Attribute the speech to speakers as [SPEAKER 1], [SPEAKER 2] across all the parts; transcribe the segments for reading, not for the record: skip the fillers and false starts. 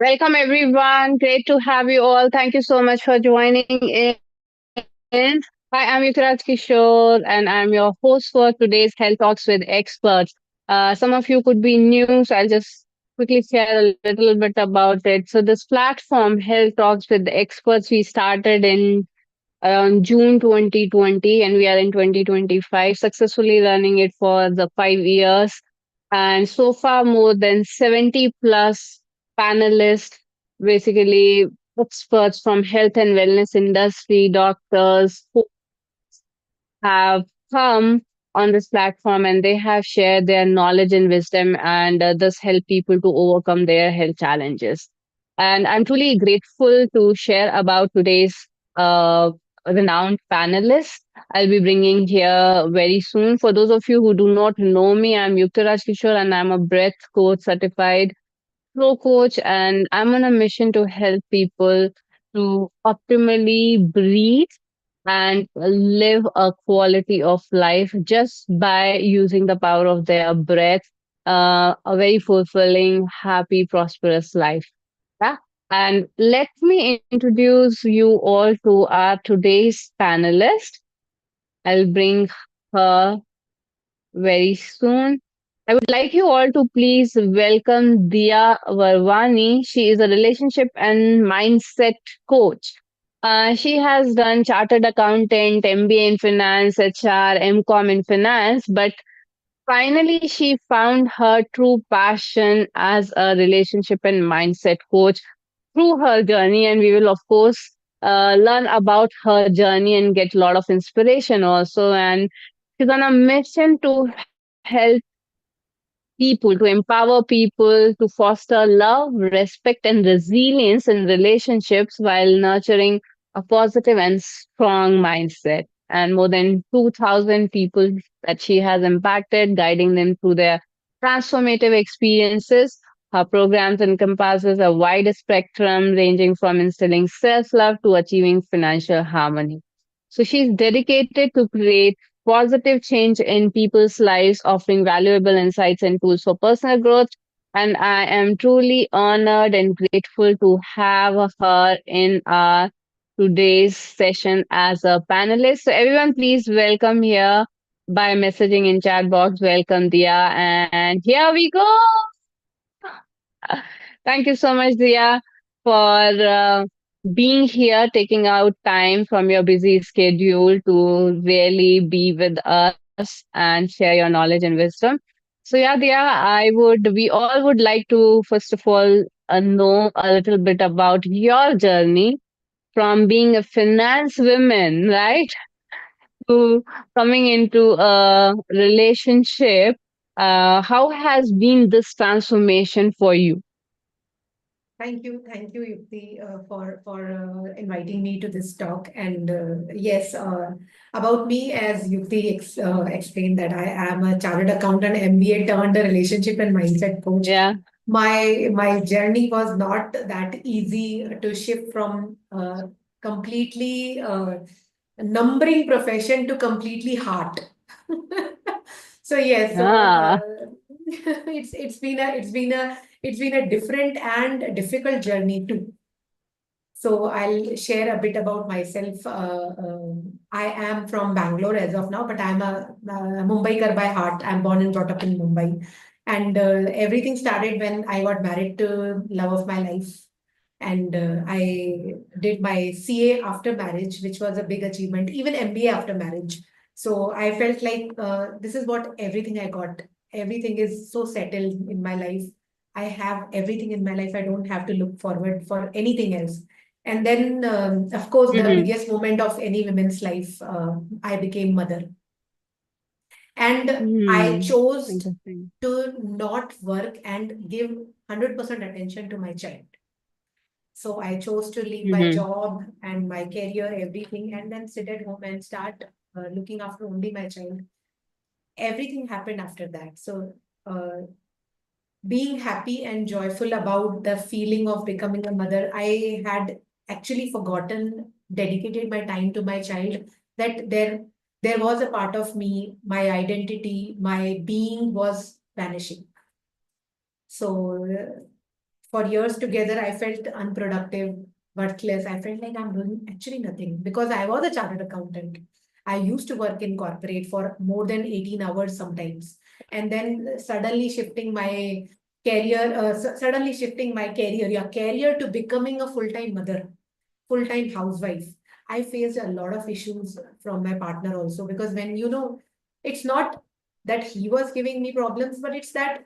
[SPEAKER 1] Welcome, everyone. Great to have you all. Thank you so much for joining in. Hi, I'm Yukraj Kishore, and I'm your host for today's Health Talks with Experts. Some of you could be new, so I'll just quickly share a little bit about it. So, this platform, Health Talks with Experts, we started in around June 2020, and we are in 2025, successfully running it for the 5 years. And so far, more than 70 plus panelists, basically experts from health and wellness industry, doctors, who have come on this platform and they have shared their knowledge and wisdom and thus help people to overcome their health challenges. And I'm truly grateful to share about today's uh, renowned panelists I'll be bringing here very soon. For those of you who do not know me, I'm Yukta Raj Kishore and I'm a breath coach certified flow coach, and I'm on a mission to help people to optimally breathe and live a quality of life just by using the power of their breath, a very fulfilling, happy, prosperous life. Yeah. And let me introduce you all to our today's panelist. I'll bring her very soon. I would like you all to please welcome Dia Varwani. She is a relationship and mindset coach. She has done chartered accountant, MBA in finance, HR, MCOM in finance, but finally she found her true passion as a relationship and mindset coach through her journey. And we will, of course, learn about her journey and get a lot of inspiration also. And she's on a mission to help people, to empower people, to foster love, respect, and resilience in relationships while nurturing a positive and strong mindset. And more than 2,000 people that she has impacted, guiding them through their transformative experiences. Her programs encompasses a wide spectrum ranging from instilling self-love to achieving financial harmony. So she's dedicated to create positive change in people's lives, offering valuable insights and tools for personal growth. And I am truly honored and grateful to have her in our today's session as a panelist. So everyone, please welcome here by messaging in chat box. Welcome, Dia. And here we go. Thank you so much, Dia, for being here, taking out time from your busy schedule to really be with us and share your knowledge and wisdom. So, yeah, Dia, we all would like to, first of all, know a little bit about your journey from being a finance woman, right, to coming into a relationship. How has been this transformation for you?
[SPEAKER 2] Thank you, Yukti, for inviting me to this talk. And yes, about me, as Yukti explained, that I am a chartered accountant, MBA turned a relationship and mindset coach.
[SPEAKER 1] Yeah.
[SPEAKER 2] My journey was not that easy to shift from completely numbering profession to completely heart. So yes, so
[SPEAKER 1] Ah.
[SPEAKER 2] it's been a different and difficult journey too. So I'll share a bit about myself. I am from Bangalore as of now, but I'm a Mumbaikar by heart. I'm born and brought up in Mumbai, and everything started when I got married to love of my life, and I did my CA after marriage, which was a big achievement. Even MBA after marriage. So I felt like this is what everything I got. Everything is so settled in my life. I have everything in my life. I don't have to look forward for anything else. And then, of course, the
[SPEAKER 1] Mm-hmm.
[SPEAKER 2] biggest moment of any woman's life, I became mother. And I
[SPEAKER 1] Hmm.
[SPEAKER 2] chose
[SPEAKER 1] Interesting.
[SPEAKER 2] to not work and give 100% attention to my child. So I chose to leave my
[SPEAKER 1] Mm-hmm.
[SPEAKER 2] job and my career, everything, and then sit at home and start looking after only my child. Everything happened after that. So being happy and joyful about the feeling of becoming a mother, I had actually forgotten, dedicated my time to my child, that there was a part of me, my identity, my being was vanishing. So for years together, I felt unproductive, worthless. I felt like I'm doing actually nothing because I was a chartered accountant. I used to work in corporate for more than 18 hours sometimes. And then suddenly shifting my career, yeah, career to becoming a full-time mother, full-time housewife. I faced a lot of issues from my partner also because it's not that he was giving me problems, but it's that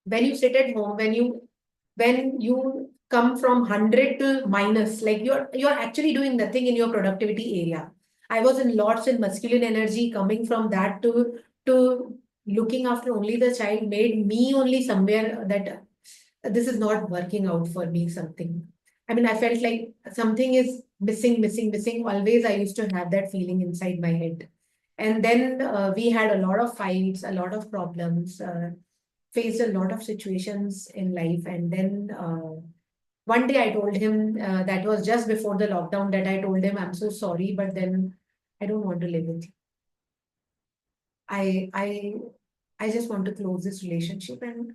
[SPEAKER 2] when you sit at home, when you come from 100 to minus, like you're actually doing nothing in your productivity area. I was in lots in masculine energy, coming from that to looking after only the child made me only somewhere that this is not working out for me. Something, I mean, I felt like something is missing always. I used to have that feeling inside my head. And then we had a lot of fights, a lot of problems, faced a lot of situations in life. And then one day I told him, that was just before the lockdown, that I told him, I'm so sorry, but then I don't want to live with you. I I I just want to close this relationship and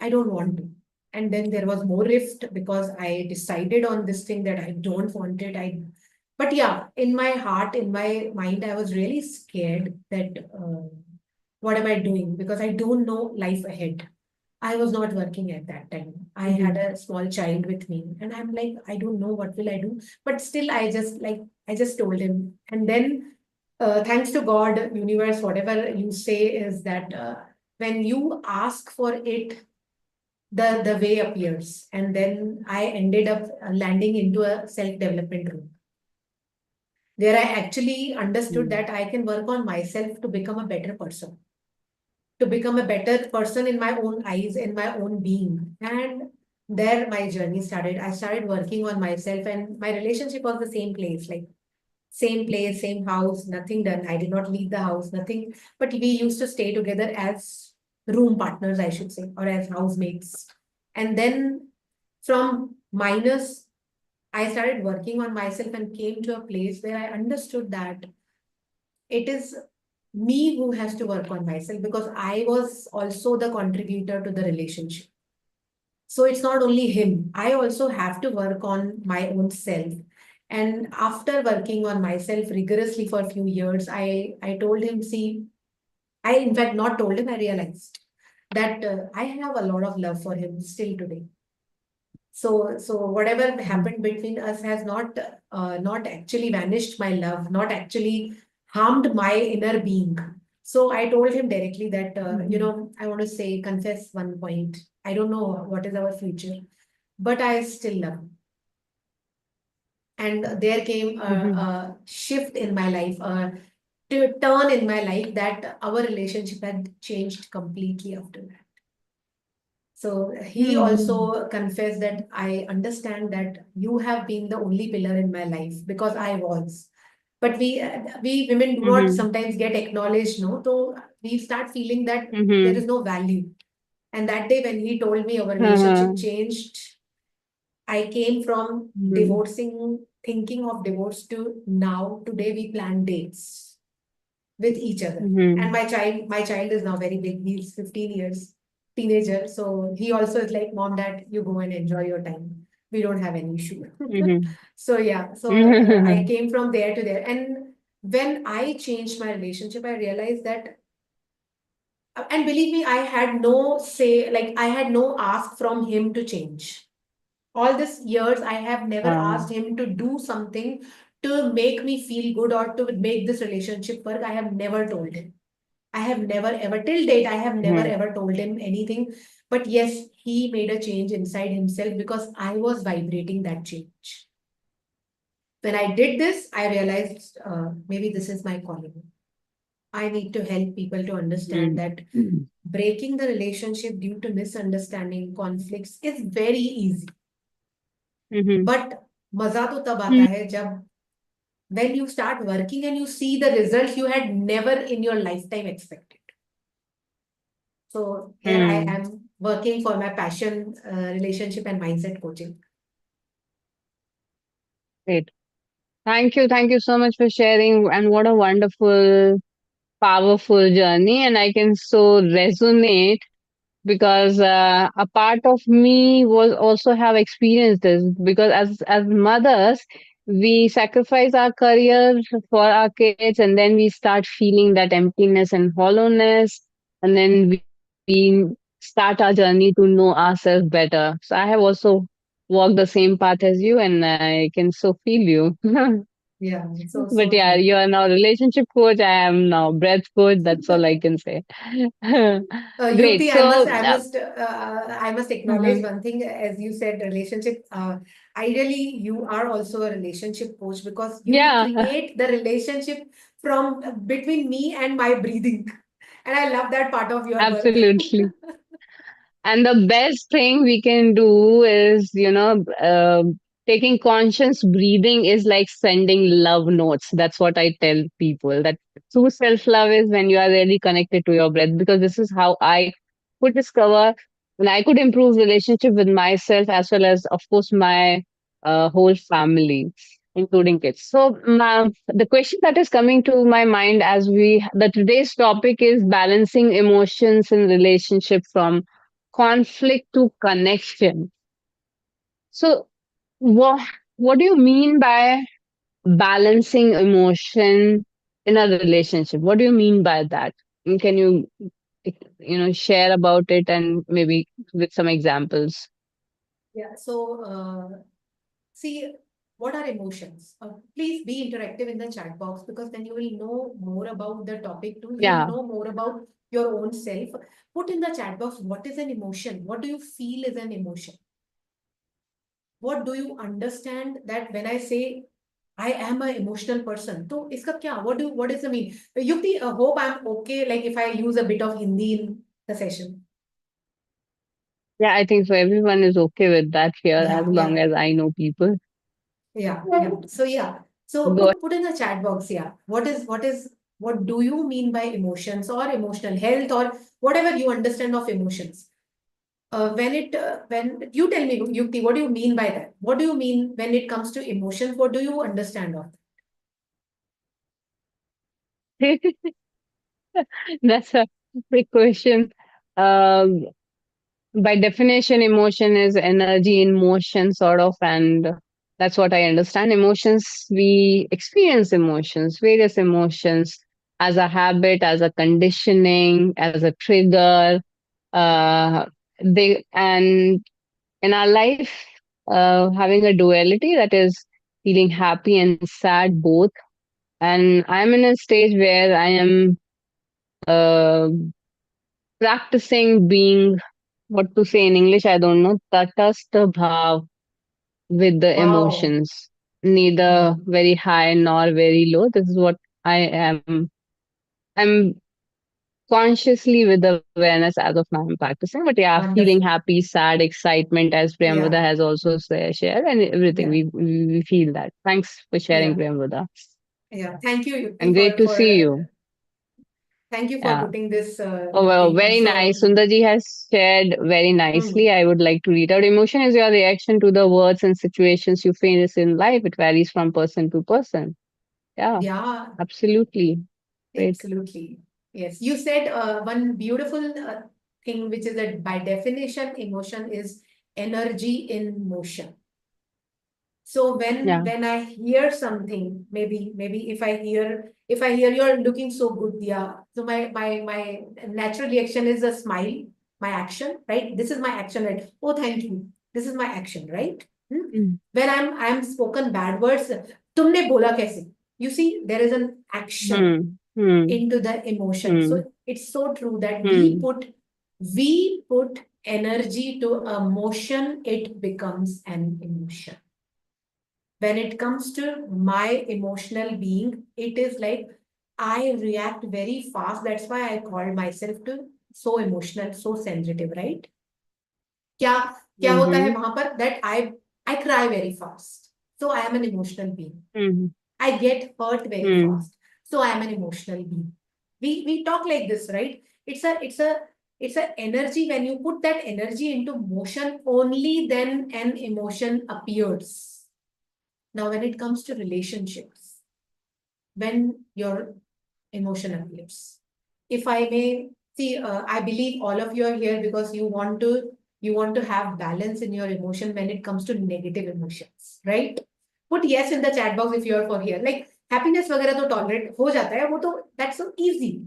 [SPEAKER 2] I don't want to. And then there was more rift because I decided on this thing that I don't want it. But yeah, in my heart, in my mind, I was really scared that what am I doing? Because I don't know life ahead. I was not working at that time. I
[SPEAKER 1] Mm-hmm.
[SPEAKER 2] had a small child with me, and I'm like, I don't know what will I do. But still, I just told him. And then, thanks to God, universe, whatever you say is that when you ask for it, the way appears. And then I ended up landing into a self development room where I actually understood that I can work on myself to become a better person, to become a better person in my own eyes, in my own being. And there my journey started. I started working on myself, and my relationship was the same place, like same place, same house, nothing done. I did not leave the house, nothing. But we used to stay together as room partners, I should say, or as housemates. And then from minus, I started working on myself and came to a place where I understood that it is me who has to work on myself because I was also the contributor to the relationship. So it's not only him, I also have to work on my own self. And after working on myself rigorously for a few years, I told him, see, I in fact not told him, I realized that I have a lot of love for him still today. So whatever
[SPEAKER 1] Mm-hmm.
[SPEAKER 2] happened between us has not actually vanished my love, not actually harmed my inner being. So I told him directly that
[SPEAKER 1] Mm-hmm.
[SPEAKER 2] I want to say confess one point. I don't know what is our future, but I still love him. And there came
[SPEAKER 1] Mm-hmm.
[SPEAKER 2] a shift in my life, a turn in my life that our relationship had changed completely after that. So he
[SPEAKER 1] Hmm.
[SPEAKER 2] also confessed that I understand that you have been the only pillar in my life because I was. But we women do not
[SPEAKER 1] Mm-hmm.
[SPEAKER 2] sometimes get acknowledged, no? So we start feeling that there
[SPEAKER 1] Mm-hmm.
[SPEAKER 2] is no value. And that day when he told me our
[SPEAKER 1] Uh-huh.
[SPEAKER 2] relationship changed, I came from
[SPEAKER 1] Mm-hmm.
[SPEAKER 2] divorcing, thinking of divorce to now today we plan dates. with each other. And
[SPEAKER 1] Mhm.
[SPEAKER 2] my child is now very big. He's 15 years, teenager. So he also is like, Mom, Dad, you go and enjoy your time. We don't have any issue.
[SPEAKER 1] Mhm.
[SPEAKER 2] So yeah, so I came from there to there. And when I changed my relationship, I realized that, and believe me, I had no say, like I had no ask from him to change. All these years, I have never
[SPEAKER 1] Wow.
[SPEAKER 2] asked him to do something to make me feel good or to make this relationship work. I have never told him. I have never ever, till date, I have never
[SPEAKER 1] Mhm.
[SPEAKER 2] ever told him anything. But yes, he made a change inside himself because I was vibrating that change. When I did this, I realized maybe this is my calling. I need to help people to understand
[SPEAKER 1] Mhm.
[SPEAKER 2] that breaking the relationship due to misunderstanding, conflicts is very easy.
[SPEAKER 1] Mhm.
[SPEAKER 2] But मजा तो तब आता है जब when you start working and you see the results you had never in your lifetime expected. So here I
[SPEAKER 1] Mhm.
[SPEAKER 2] am working for my passion, relationship and mindset coaching.
[SPEAKER 1] Great. Thank you so much for sharing. And what a wonderful, powerful journey. And I can so resonate because a part of me was also have experienced this because as mothers we sacrifice our careers for our kids and then we start feeling that emptiness and hollowness and then we start our journey to know ourselves better. So I have also walked the same path as you and I can so feel you.
[SPEAKER 2] Yeah, so
[SPEAKER 1] But
[SPEAKER 2] so
[SPEAKER 1] yeah,
[SPEAKER 2] true.
[SPEAKER 1] you are now relationship coach, I am now breath coach, that's all I can say. Great.
[SPEAKER 2] Yukti,
[SPEAKER 1] So
[SPEAKER 2] I must acknowledge
[SPEAKER 1] mhm.
[SPEAKER 2] one thing. As you said, relationship. Ideally, you are also a relationship coach because you
[SPEAKER 1] Yeah,
[SPEAKER 2] create the relationship from between me and my breathing, and I love that part of your work.
[SPEAKER 1] absolutely. And the best thing we can do is, taking conscious breathing is like sending love notes. That's what I tell people. That true self love is when you are really connected to your breath, because this is how I could discover and I could improve relationship with myself as well as, of course, my whole family, including kids. So, the question that is coming to my mind as the today's topic is balancing emotions in relationship from conflict to connection. So, what do you mean by balancing emotion in a relationship? What do you mean by that? And can you, share about it and maybe with some examples?
[SPEAKER 2] Yeah. So, see, what are emotions? Please be interactive in the chat box because then you will know more about the topic too. You will
[SPEAKER 1] Yeah,
[SPEAKER 2] know more about your own self. Put in the chat box what is an emotion? What do you feel is an emotion? What do you understand that when I say I am an emotional person? So, iska kya? What does it mean? Yukti, hope I'm okay. Like if I use a bit of Hindi in the session.
[SPEAKER 1] yeah, I think so. Everyone is okay with that here as
[SPEAKER 2] Yeah,
[SPEAKER 1] long
[SPEAKER 2] yeah.
[SPEAKER 1] as I know people.
[SPEAKER 2] Yeah, yeah. So yeah. So
[SPEAKER 1] Go
[SPEAKER 2] put in the chat box, yeah. What do you mean by emotions or emotional health or whatever you understand of emotions? When you tell me, Yukti, what do you mean by that? What do you mean when it comes to emotions? What do you understand of?
[SPEAKER 1] ahead. That's a big question. Um, by definition, emotion is energy in motion, sort of, and that's what I understand. Emotions, we experience emotions, various emotions, as a habit, as a conditioning, as a trigger. Uh, and in our life, having a duality, that is feeling happy and sad both. And I'm in a stage where I am uh, practicing being, what to say in English, I don't know, tatastha bhav with the
[SPEAKER 2] Wow.
[SPEAKER 1] emotions, neither
[SPEAKER 2] Hmm.
[SPEAKER 1] very high nor very low. This is what I am. I'm consciously with awareness as of now I'm practicing. But yeah, feeling
[SPEAKER 2] Wonderful.
[SPEAKER 1] happy, sad, excitement, as Priyamvada
[SPEAKER 2] Yeah,
[SPEAKER 1] has also shared, and everything.
[SPEAKER 2] yeah,
[SPEAKER 1] We feel that. Thanks for sharing,
[SPEAKER 2] yeah,
[SPEAKER 1] Priyamvada.
[SPEAKER 2] yeah. Thank you,
[SPEAKER 1] And
[SPEAKER 2] Yukti,
[SPEAKER 1] great to see you.
[SPEAKER 2] thank you for
[SPEAKER 1] Yeah.
[SPEAKER 2] putting this,
[SPEAKER 1] Oh, well,
[SPEAKER 2] Yukti.
[SPEAKER 1] very nice. Sundarji has shared very nicely.
[SPEAKER 2] Hmm.
[SPEAKER 1] I would like to read out. Emotion is your reaction to the words and situations you face in life. It varies from person to person. Yeah,
[SPEAKER 2] Yeah,
[SPEAKER 1] absolutely. Great.
[SPEAKER 2] Absolutely. Yes. You said one beautiful thing, which is that by definition, emotion is energy in motion. So
[SPEAKER 1] Yeah.
[SPEAKER 2] when I hear something, maybe if I hear you're looking so good, yeah. So my natural reaction is a smile, my action, right? This is my action, right? Oh, thank you. This is my action, right? Hmm?
[SPEAKER 1] Mm.
[SPEAKER 2] When I'm spoken bad words, तुमने बोला कैसे? You see, there is an action
[SPEAKER 1] Hmm. Hmm.
[SPEAKER 2] into the emotion.
[SPEAKER 1] Hmm.
[SPEAKER 2] So it's so true that
[SPEAKER 1] Hmm.
[SPEAKER 2] we put energy to a motion, it becomes an emotion. When it comes to my emotional being, it is like I react very fast. That's why I called myself to so emotional, so sensitive, right? क्या क्या होता है
[SPEAKER 1] Mm-hmm.
[SPEAKER 2] वहां पर that I cry very fast. So I am an emotional being.
[SPEAKER 1] Mm-hmm.
[SPEAKER 2] I get hurt very
[SPEAKER 1] Mm.
[SPEAKER 2] fast. So I am an emotional being. We talk like this, right? It's a energy. When you put that energy into motion, only then an emotion appears. Now, when it comes to relationships, when your emotion appears, if I may see, I believe all of you are here because you want to have balance in your emotion when it comes to negative emotions, right? Put yes in the chat box if you are for here. Like happiness वगैरह तो tolerate हो जाता है वो तो that's so easy.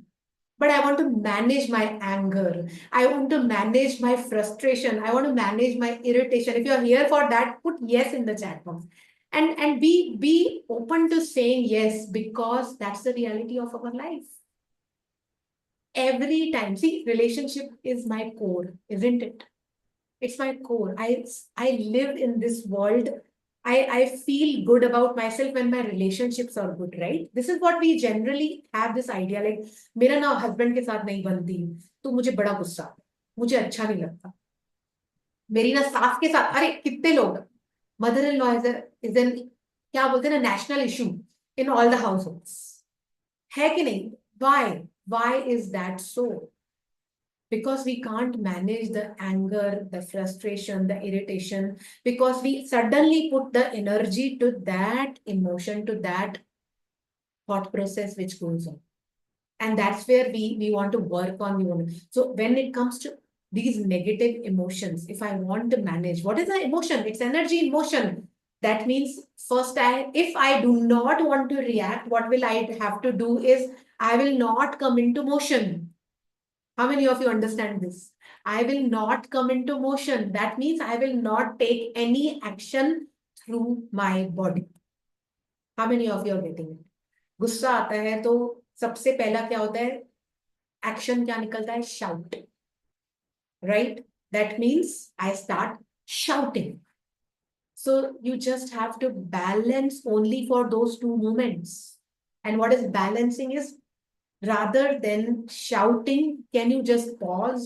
[SPEAKER 2] But I want to manage my anger. I want to manage my frustration. I want to manage my irritation. If you're here for that, put yes in the chat box. And be open to saying yes because that's the reality of our life. Every time. See, relationship is my core, isn't it? It's my core. I live in this world. I feel good about myself when my relationships are good, right? This is what we generally have this idea. Like मेरा ना husband के साथ नहीं बनती तो मुझे बड़ा गुस्सा आता है, मुझे अच्छा नहीं लगता. मेरी ना सास के साथ अरे कितने लोग mother in law is an क्या बोलते हैं ना national issue in all the house holds है कि नहीं why is that so because we can't manage the anger, the frustration, the irritation, because we suddenly put the energy to that emotion, to that thought process which goes on. And that's where we want to work on the woman. So when it comes to these negative emotions, if I want to manage, what is the emotion? It's energy in motion. That means first if I do not want to react, what will I have to do is I will not come into motion. How many of you understand this? I will not come into motion. That means I will not take any action through my body. How many of you are getting it? गुस्सा आता है तो सबसे पहला क्या होता है action क्या निकलता है shout right that means I start shouting. So you just have to balance only for those two moments. And what is balancing is rather than shouting, can you just pause?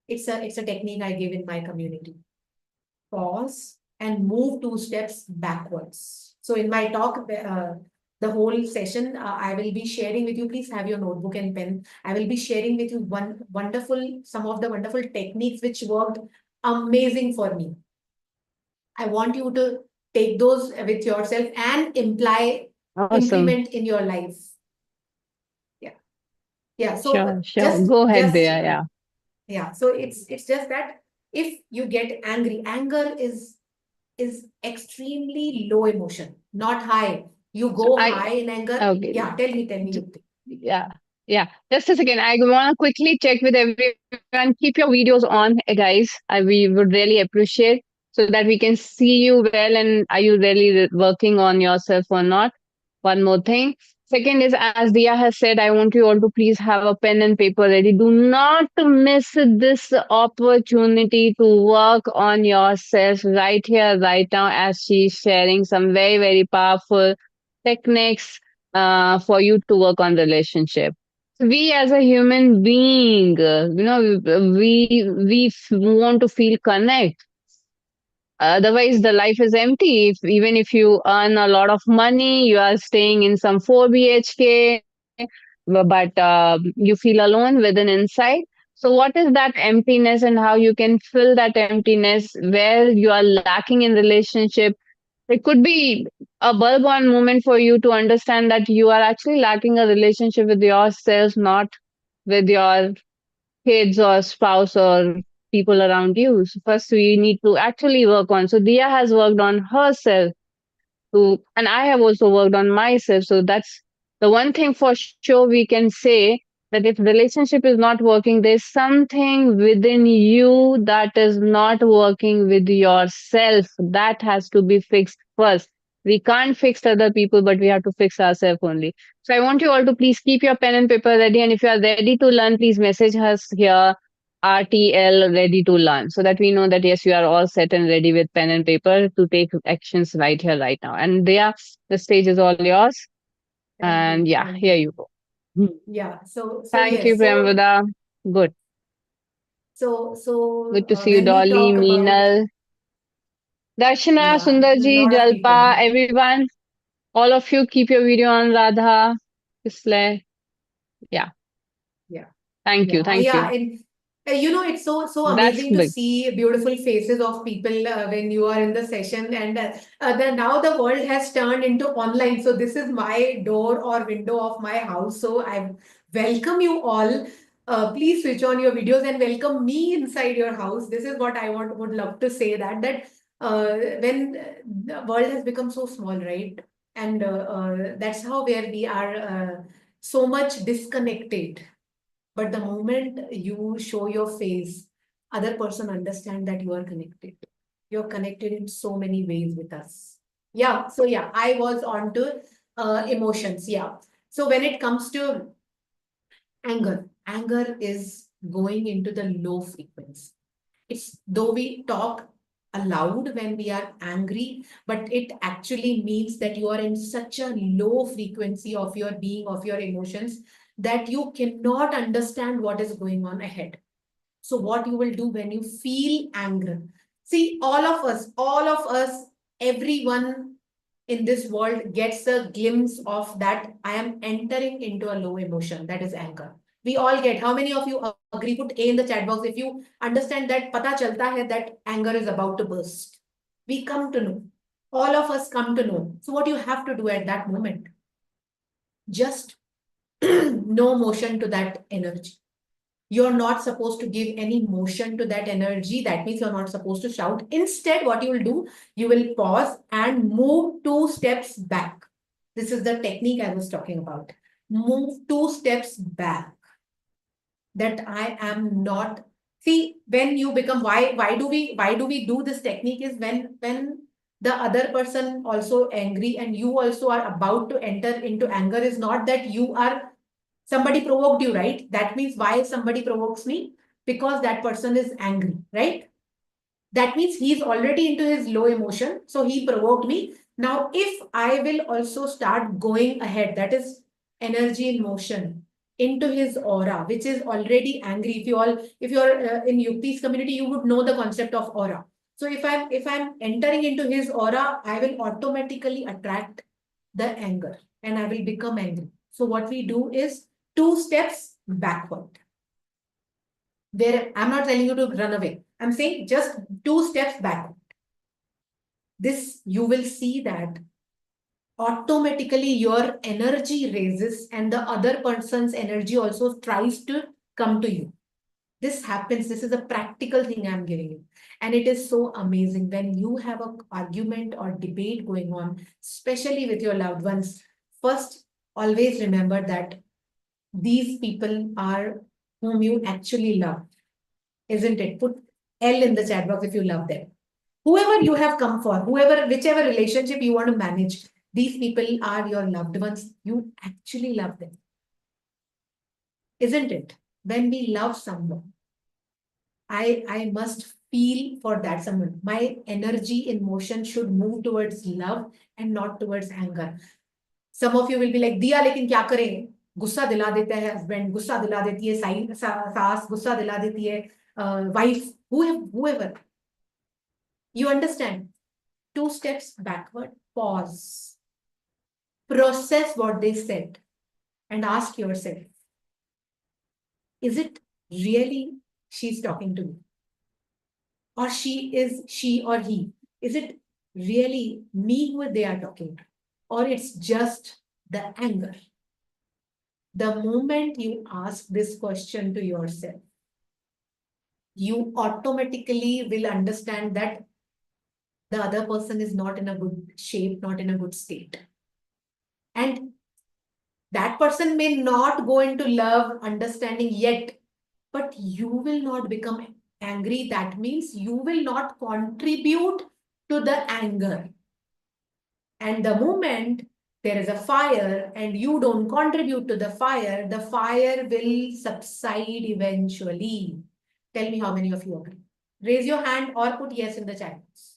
[SPEAKER 2] It's a technique I give in my community. Pause and move 2 steps backwards. So in my talk, the whole session, I will be sharing with you. Please have your notebook and pen. I will be sharing with you some of the wonderful techniques which worked amazing for me. I want you to take those with yourself and
[SPEAKER 1] Awesome.
[SPEAKER 2] implement in your life. Yeah, yeah. So
[SPEAKER 1] Sure. Sure.
[SPEAKER 2] just
[SPEAKER 1] Go ahead
[SPEAKER 2] just
[SPEAKER 1] there. Yeah.
[SPEAKER 2] yeah. So it's just that if you get angry, anger is extremely low emotion, not high. You
[SPEAKER 1] So
[SPEAKER 2] go
[SPEAKER 1] I
[SPEAKER 2] high in anger.
[SPEAKER 1] okay.
[SPEAKER 2] Yeah, tell me,
[SPEAKER 1] J-
[SPEAKER 2] Yukti.
[SPEAKER 1] Yeah. Yeah. Just a second. I want to quickly check with everyone. Keep your videos on, guys. We would really appreciate so that we can see you well and are you really working on yourself or not. One more thing. Second is, as Dia has said, I want you all to please have a pen and paper ready. Do not miss this opportunity to work on yourself right here, right now, as she's sharing some very, very powerful techniques for you to work on relationship. We as a human being, we want to feel connect. Otherwise, the life is empty. Even if you earn a lot of money, you are staying in some 4 BHK, but you feel alone within inside. So, what is that emptiness and how you can fill that emptiness where you are lacking in relationship? It could be a bulb on moment for you to understand that you are actually lacking a relationship with yourself, not with your kids or spouse or people around you. So first, we need to actually work on. So Dia has worked on herself to, and I have also worked on myself. So that's the one thing for sure we can say, that if relationship is not working, there's something within you that is not working with yourself. That has to be fixed first. We can't fix other people, but we have to fix ourselves only. So I want you all to please keep your pen and paper ready. And if you are ready to learn, please message us here RTL ready to learn, so that we know that yes, you are all set and ready with pen and paper to take actions right here, right now. And there, the stage is all yours.
[SPEAKER 2] Thank
[SPEAKER 1] And
[SPEAKER 2] you.
[SPEAKER 1] yeah,
[SPEAKER 2] Thank
[SPEAKER 1] here
[SPEAKER 2] you.
[SPEAKER 1] you go. Hmm.
[SPEAKER 2] Yeah. So
[SPEAKER 1] Thank you,
[SPEAKER 2] yes. So
[SPEAKER 1] Premvada. Good.
[SPEAKER 2] so
[SPEAKER 1] Good
[SPEAKER 2] so
[SPEAKER 1] to see you,
[SPEAKER 2] when we
[SPEAKER 1] Dolly,
[SPEAKER 2] talk about,
[SPEAKER 1] Meenal, Darshana,
[SPEAKER 2] yeah, a
[SPEAKER 1] Sundarji,
[SPEAKER 2] lot of people.
[SPEAKER 1] Jalpa, everyone. All of you, keep your video on, Radha. Isle. Yeah.
[SPEAKER 2] Yeah.
[SPEAKER 1] Thank you.
[SPEAKER 2] Yeah,
[SPEAKER 1] Thank
[SPEAKER 2] yeah,
[SPEAKER 1] you.
[SPEAKER 2] and it's so
[SPEAKER 1] That's
[SPEAKER 2] amazing to
[SPEAKER 1] big.
[SPEAKER 2] see beautiful faces of people when you are in the session, and now the world has turned into online. So this is my door or window of my house. So I welcome you all. Please switch on your videos and welcome me inside your house. This is what I would love to say, that when the world has become so small, right? And that's how where we are so much disconnected, but the moment you show your face, other person understand that you are connected. You're connected in so many ways with us. Yeah. So yeah, I was on to emotions. Yeah. So when it comes to anger is going into the low frequency. It's though we talk aloud when we are angry, but it actually means that you are in such a low frequency of your being, of your emotions, that you cannot understand what is going on ahead. So, what you will do when you feel anger? See, all of us, everyone in this world gets a glimpse of that. I am entering into a low emotion, that is anger. We all get. How many of you agree? Put A in the chat box if you understand that. Pata chalta hai that anger is about to burst. We come to know. All of us come to know. So, what you have to do at that moment? Just no motion to that energy. You're not supposed to give any motion to that energy. That means you're not supposed to shout. Instead, what you will do, you will pause and move 2 steps back. This is the technique I was talking about. Move 2 steps back. That I am not. See, when you become, why do we do this technique, is when the other person also angry and you also are about to enter into anger, is not that you are. Somebody provoked you, right? That means why somebody provokes me? Because that person is angry, right? That means he's already into his low emotion. So he provoked me. Now, if I will also start going ahead, that is energy in motion, into his aura, which is already angry. If you're in Yukti's community, you would know the concept of aura. So if I'm entering into his aura, I will automatically attract the anger and I will become angry. So what we do is 2 steps backward. Where I'm not telling you to run away. I'm saying just 2 steps backward. This you will see that automatically your energy raises and the other person's energy also tries to come to you. This happens. This is a practical thing I'm giving you. And it is so amazing when you have an argument or debate going on, especially with your loved ones. First, always remember that these people are whom you actually love, isn't it? Put L in the chat box if you love them. Whoever you have come for, whichever relationship you want to manage, these people are your loved ones. You actually love them, isn't it? When we love someone, I must feel for that someone. My energy in motion should move towards love and not towards anger. Some of you will be like, दिया लेकिन क्या करें? गुस्सा दिला देता है husband, गुस्सा दिला देती है सास, गुस्सा दिला देती है wife, whoever. You understand? 2 steps backward, pause, process what they said, and ask yourself, is it really she's talking to me? Or she or he? Is it really me who they are talking to, or it's just the anger. The moment you ask this question to yourself, you automatically will understand that the other person is not in a good shape, not in a good state. And that person may not go into love, understanding yet, but you will not become angry. That means you will not contribute to the anger. And the moment there is a fire and you don't contribute to the fire will subside eventually. Tell me how many of you agree. Raise your hand or put yes in the chat box.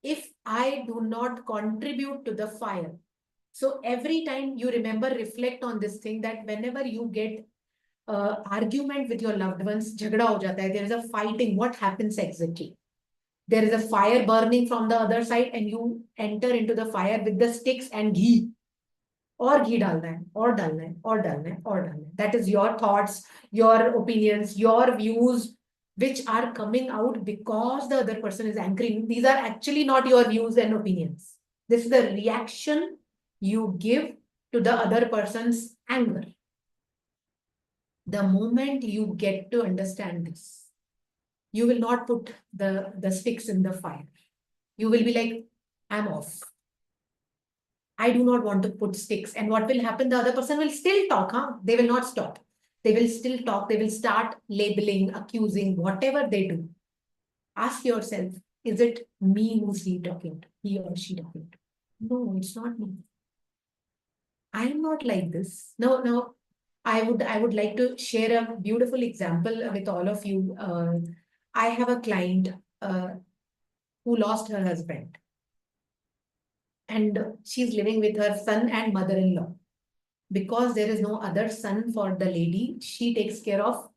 [SPEAKER 2] If I do not contribute to the fire, so every time you remember, reflect on this thing that whenever you get argument with your loved ones, jhagda ho jata hai, there is a fighting, what happens exactly? There is a fire burning from the other side and you enter into the fire with the sticks and ghee. Or ghee dalna hai, or dalna hai, or dalna hai, or dalna hai. That is your thoughts, your opinions, your views, which are coming out because the other person is angry. These are actually not your views and opinions. This is the reaction you give to the other person's anger. The moment you get to understand this, you will not put the sticks in the fire. You will be like, I'm off. I do not want to put sticks. And what will happen? The other person will still talk, huh? They will not stop. They will still talk. They will start labeling, accusing, whatever they do. Ask yourself, is it me who's he talking to? He or she talking to? No, it's not me. I am not like this. No. I would like to share a beautiful example with all of you. I have a client who lost her husband. And she's living with her son and mother-in-law. Because there is no other son for the lady, she takes care of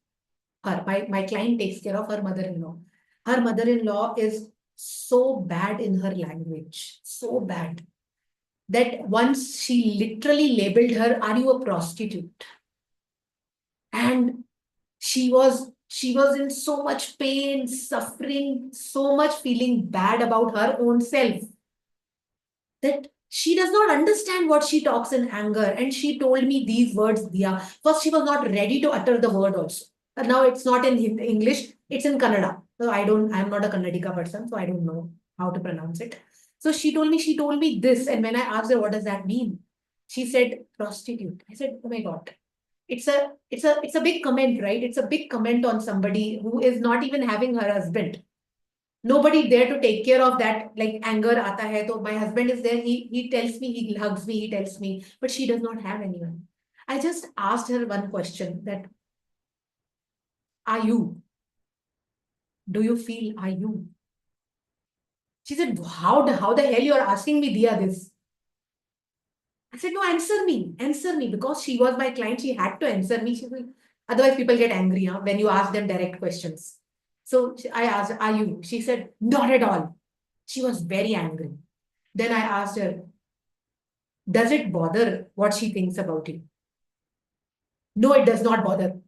[SPEAKER 2] her. My client takes care of her mother-in-law. Her mother-in-law is so bad in her language, so bad, that once she literally labeled her, are you a prostitute? And she was in so much pain, suffering, so much feeling bad about her own self, that she does not understand what she talks in anger. And she told me these words, Dia. First, she was not ready to utter the word also. But now it's not in English, it's in Kannada. So I'm not a Kannadika person, so I don't know how to pronounce it. So she told me this. And when I asked her, what does that mean? She said, prostitute. I said, oh my God. It's a big comment, right? It's a big comment on somebody who is not even having her husband. Nobody there to take care of that, like anger aata hai, so my husband is there, he tells me, he hugs me, he tells me, but she does not have anyone. I just asked her one question, that are you, do you feel, are you? She said, how the hell you are asking me, Dia, this? I said, no, answer me, because she was my client, she had to answer me. She said, otherwise people get angry, huh, when you ask them direct questions. So I asked, are you? She said, not at all. She was very angry. Then I asked her, does it bother what she thinks about you? No, it does not bother.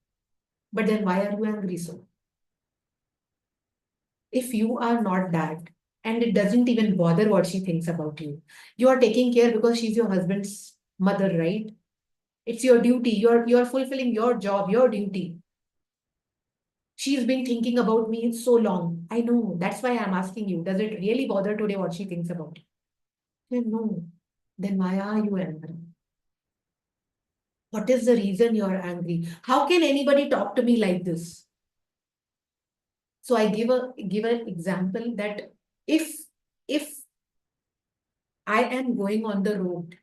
[SPEAKER 2] But then why are you angry so? If you are not that, and it doesn't even bother what she thinks about you, you are taking care because she's your husband's mother, right? It's your duty. You're fulfilling your job, your duty. She's been thinking about me so long. I know. That's why I'm asking you, does it really bother today what she thinks about you? No. Then why are you angry? What is the reason you're angry? How can anybody talk to me like this? So I give an example that if I am going on the road,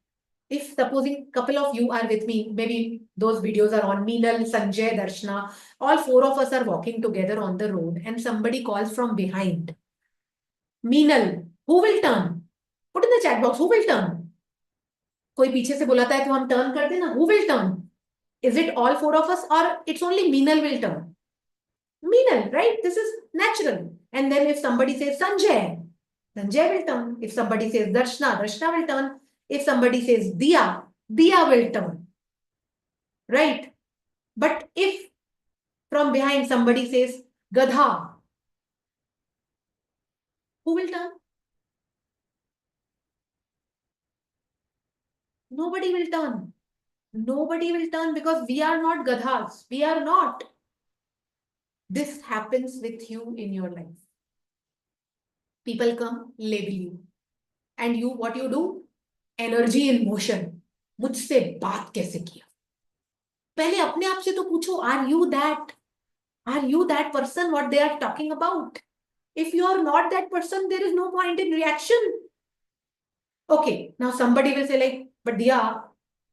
[SPEAKER 2] if supposing couple of you are with me, maybe those videos are on, Meenal, Sanjay, Darshana, all four of us are walking together on the road and somebody calls from behind. Meenal, who will turn? Put in the chat box, who will turn? कोई पीछे से बुलाता है तो हम turn करते हैं ना, who will turn? Is it all four of us or it's only Meenal will turn? Meenal, right? This is natural. And then if somebody says Sanjay, Sanjay will turn. If somebody says Darshana, Darshana will turn. If somebody says Dia, Dia will turn. Right? But if from behind somebody says Gadha, who will turn? Nobody will turn. Nobody will turn because we are not gadhas. We are not. This happens with you in your life. People come, label you. And you, what you do? Energy in motion. मुझसे बात कैसे किया? पहले अपने आप से तो पूछो, are you that? Are you that person what they are talking about? If you are not that person, there is no point in reaction. Okay, now somebody will say like, but Diya,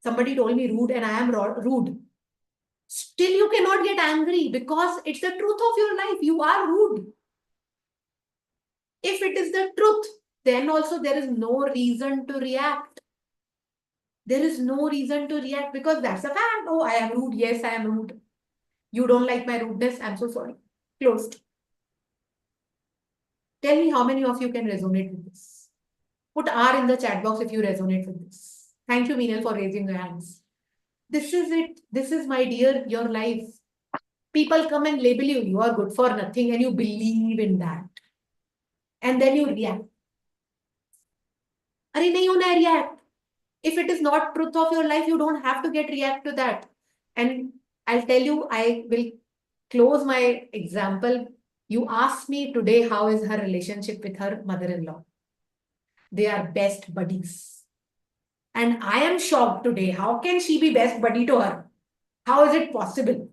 [SPEAKER 2] somebody told me rude and I am rude. Still you cannot get angry because it's the truth of your life. You are rude. If it is the truth, then also there is no reason to react. There is no reason to react because that's a fact. Oh, I am rude. Yes, I am rude. You don't like my rudeness. I'm so sorry. Closed. Tell me how many of you can resonate with this. Put R in the chat box if you resonate with this. Thank you, Meenal, for raising your hands. This is it. This is, my dear, your life. People come and label you. You are good for nothing and you believe in that. And then you react. Are nahi hona hai react. If it is not truth of your life, you don't have to get react to that. And I'll tell you, I will close my example. You asked me today, how is her relationship with her mother-in-law? They are best buddies. And I am shocked today. How can she be best buddy to her? How is it possible?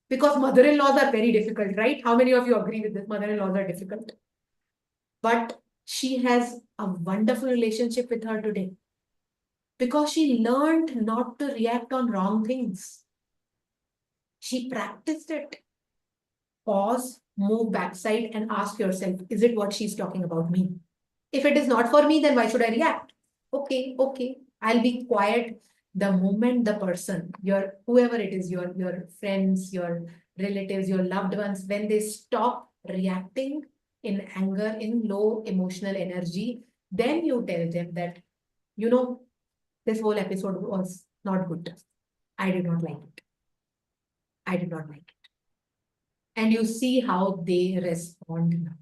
[SPEAKER 2] Because mother-in-laws are very difficult, right? How many of you agree with this? Mother-in-laws are difficult. But she has a wonderful relationship with her today. Because she learned not to react on wrong things. She practiced it. Pause, move backside and ask yourself, is it what she's talking about me? If it is not for me, then why should I react? Okay, I'll be quiet. The moment the person, your whoever it is, your friends, your relatives, your loved ones, when they stop reacting in anger, in low emotional energy, then you tell them that, this whole episode was not good. I did not like it. I did not like it. And you see how they respond now.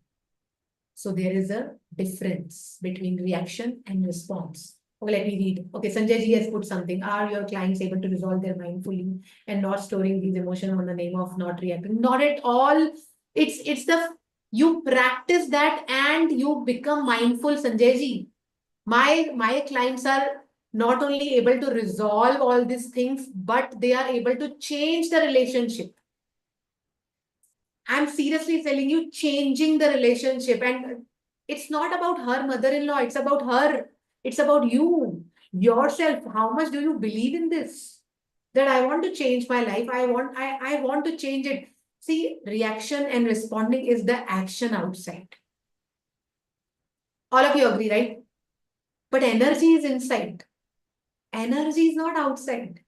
[SPEAKER 2] So there is a difference between reaction and response. Okay, let me read. Okay, Sanjay ji has put something. Are your clients able to resolve their mind fully and not storing these emotions on the name of not reacting? Not at all. It's the you practice that and you become mindful, Sanjay ji. My clients are not only able to resolve all these things, but they are able to change the relationship. I'm seriously telling you, changing the relationship. And it's not about her mother-in-law. It's about her. It's about you, yourself. How much do you believe in this? That I want to change my life. I want to change it. See, reaction and responding is the action outside. All of you agree, right? But energy is inside. Energy is not outside.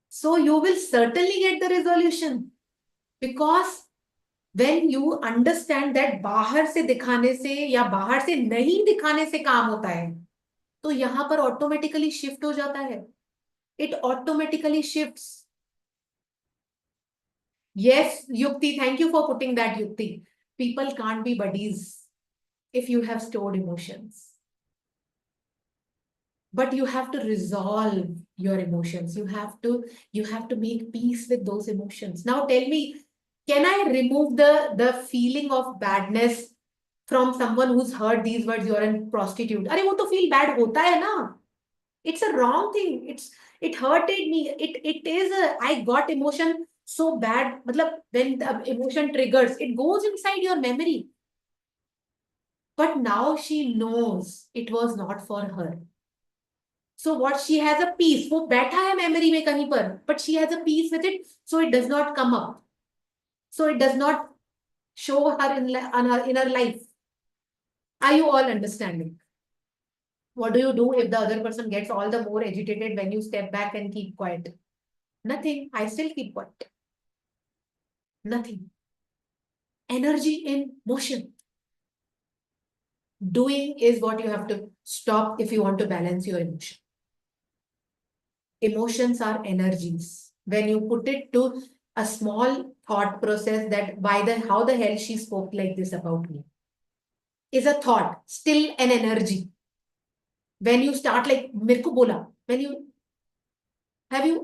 [SPEAKER 2] So you will certainly get the resolution. Because when you understand that बाहर से दिखाने से या बाहर से नहीं दिखाने से काम होता है, तो यहाँ पर automatically shift हो जाता है. It automatically shifts. Yes, Yukti, thank you for putting that, Yukti. People can't be buddies if you have stored emotions. But you have to resolve your emotions. You have to make peace with those emotions. Now tell me, can I remove the feeling of badness from someone who's heard these words, you're a prostitute? Arey, wo to feel bad hota hai na. It's a wrong thing. It hurted me. I got emotion so bad. Matlab, when the emotion triggers, it goes inside your memory. But now she knows it was not for her. So what she has a peace. वो बैठा है memory में कहीं पर, but she has a peace with it, so it does not come up. So it does not show her in her life. Are you all understanding? What do you do if the other person gets all the more agitated when you step back and keep quiet? Nothing. I still keep quiet. Nothing. Energy in motion. Doing is what you have to stop if you want to balance your emotion. Emotions are energies. When you put it to a small thought process that how the hell she spoke like this about me is a thought, still an energy. When you start like मेरे को बोला, when you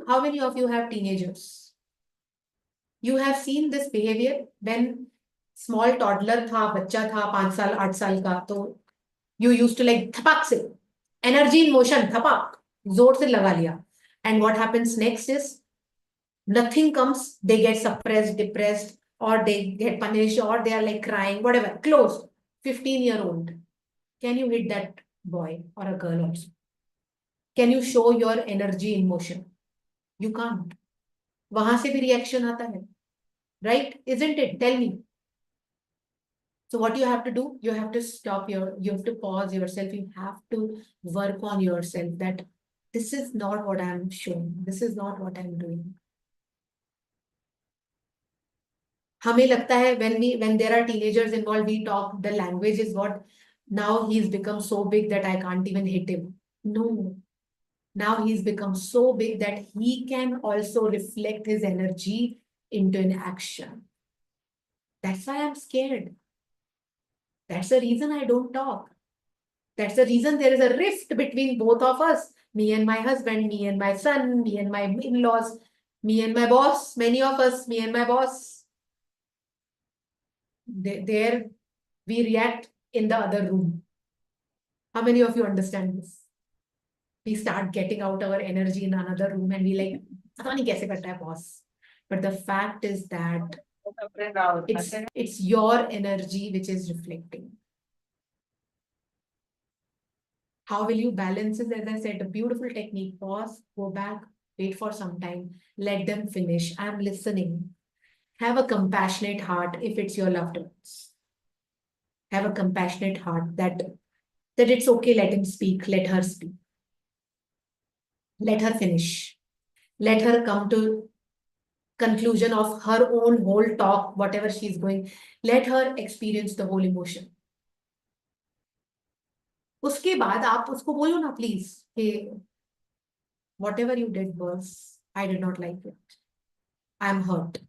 [SPEAKER 2] how many of you have teenagers? You have seen this behavior when small toddler था, बच्चा था 5 साल 8 साल का, तो you used to like थपक से energy in motion, थपक जोर से लगा लिया, and what happens next is nothing comes, they get suppressed, depressed, or they get punished, or they are like crying, whatever, closed. 15-year-old, can you hit that boy or a girl also? Can you show your energy in motion? You can't. वहां से भी reaction आता है, right? Isn't it? Tell me. So what you have to do, you have to you have to pause yourself, you have to work on yourself that this is not what I'm showing, this is not what I'm doing. हमें लगता है when there are teenagers involved, we talk, the language is what, now he's become so big that I can't even hit him. No. Now he's become so big that he can also reflect his energy into an action. That's why I'm scared. That's the reason I don't talk. That's the reason there is a rift between both of us, me and my husband, me and my son, me and my in-laws, me and my boss, many of us, me and my boss. There we react in the other room. How many of you understand this? We start getting out our energy in another room and we like, पता नहीं कैसे करता है boss. But the fact is that it's your energy which is reflecting. How will you balance it? As I said, a beautiful technique. Pause, go back, wait for some time, let them finish. I'm listening. Have a compassionate heart if it's your loved ones. Have a compassionate heart that it's okay, let him speak, let her speak. Let her finish. Let her come to conclusion of her own whole talk, whatever she's going. Let her experience the whole emotion. उसके बाद आप उसको बोलो ना please कि whatever you did was, I did not like it. I'm hurt.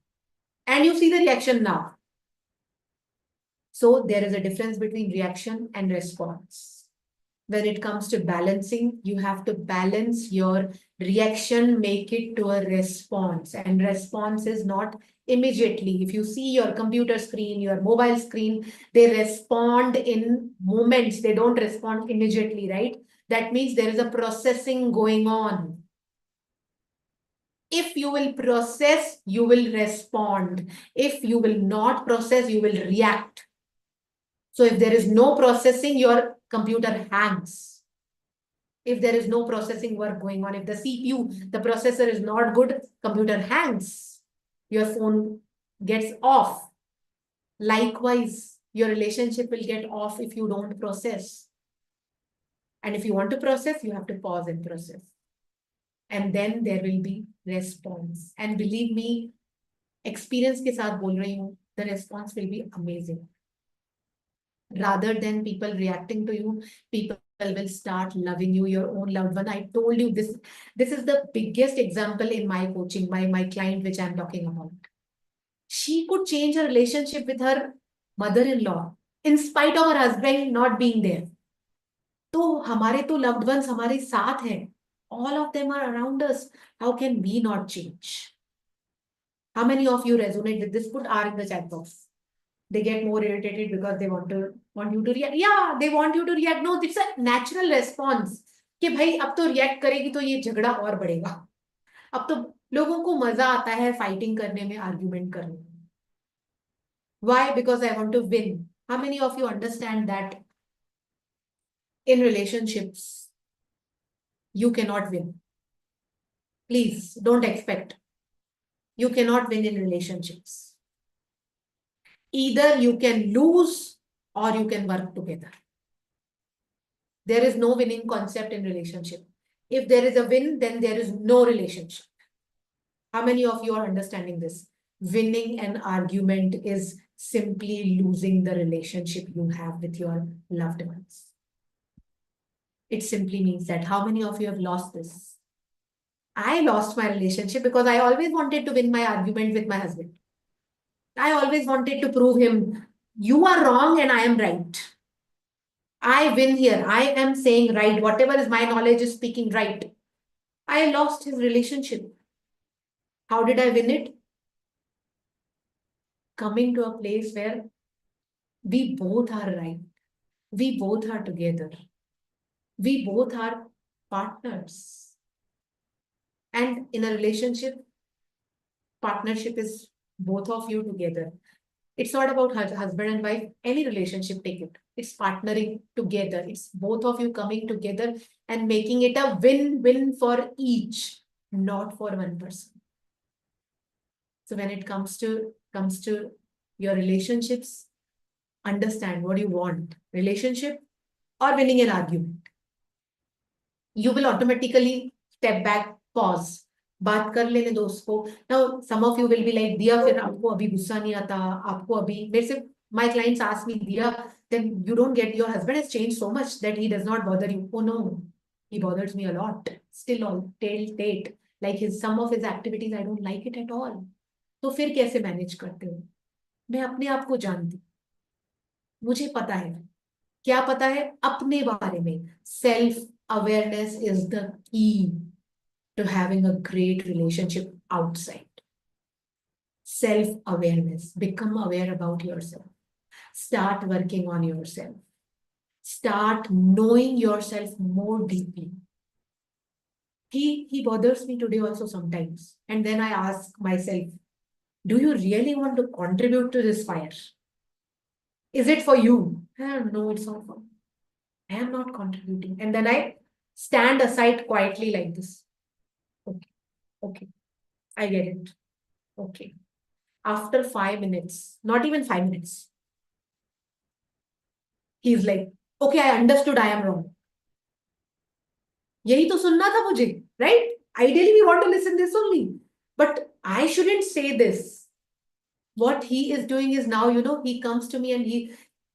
[SPEAKER 2] And you see the reaction now. So there is a difference between reaction and response. When it comes to balancing, you have to balance your reaction, make it to a response. And response is not immediately. If you see your computer screen, your mobile screen, they respond in moments. They don't respond immediately, right? That means there is a processing going on. If you will process, you will respond. If you will not process, you will react. So if there is no processing, your computer hangs. If there is no processing work going on, if the CPU, the processor is not good, computer hangs. Your phone gets off. Likewise, your relationship will get off if you don't process. And if you want to process, you have to pause and process. And then there will be response. And believe me, experience के साथ बोल रही हूँ, the response will be amazing. Rather than people reacting to you, people will start loving you, your own loved one. I told you this is the biggest example in my coaching, my client, which I'm talking about. She could change her relationship with her mother-in-law in spite of her husband not being there. तो हमारे तो loved ones हमारे साथ हैं. All of them are around us. How can we not change? How many of you resonate with this? Put R in the chat box. They get more irritated because they want you to react. Yeah, they want you to react. No, it's a natural response. कि भाई अब तो react करेगी तो ये झगड़ा और बढ़ेगा. अब तो लोगों को मजा आता है fighting करने में, argument करने में. Why? Because I want to win. How many of you understand that in relationships you cannot win? Please don't expect. You cannot win in relationships. Either you can lose or you can work together. There is no winning concept in relationship. If there is a win, then there is no relationship. How many of you are understanding this? Winning an argument is simply losing the relationship you have with your loved ones. It simply means that. How many of you have lost this? I lost my relationship because I always wanted to win my argument with my husband. I always wanted to prove him, you are wrong and I am right. I win here. I am saying right. Whatever is my knowledge is speaking right. I lost his relationship. How did I win it? Coming to a place where we both are right. We both are together. We both are partners. And in a relationship, partnership is both of you together. It's not about husband and wife, any relationship, take it. It's partnering together. It's both of you coming together and making it a win-win for each, not for one person. So when it comes to your relationships, understand what you want, relationship or winning an argument. You will automatically step back, pause. बात कर लेने दो उसको. Now some of you will be like, दिया फिर आपको अभी गुस्सा नहीं आता, आपको अभी मेरे से my clients ask me, दिया, then you don't get, your husband has changed so much that he does not bother you. Oh no, he bothers me a lot. Still all till date, like some of his activities I don't like it at all. तो फिर कैसे manage करते हो? मैं अपने आप को जानती, मुझे पता है. क्या पता है? अपने बारे में. Self awareness is the key to having a great relationship outside. Self-awareness. Become aware about yourself. Start working on yourself. Start knowing yourself more deeply. He bothers me today also sometimes. And then I ask myself, do you really want to contribute to this fire? Is it for you? No, it's not for me. I am not contributing. And then I stand aside quietly like this. Okay, I get it. Okay. After 5 minutes, not even 5 minutes, he's like, okay, I understood, I am wrong. यही तो सुनना था मुझे, right? Ideally, we want to listen this only. But I shouldn't say this. What he is doing is now, he comes to me and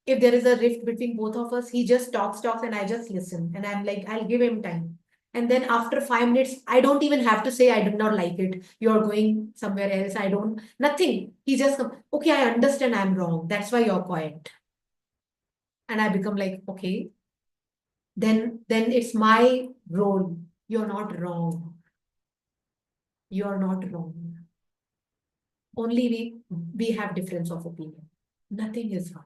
[SPEAKER 2] if there is a rift between both of us, he just talks, and I just listen. And I'm like, I'll give him time. And then after 5 minutes, I don't even have to say I did not like it. You're going somewhere else. Nothing. He just, okay, I understand I'm wrong. That's why you're quiet. And I become like, okay, then it's my role. You're not wrong. You're not wrong. Only we have difference of opinion. Nothing is wrong.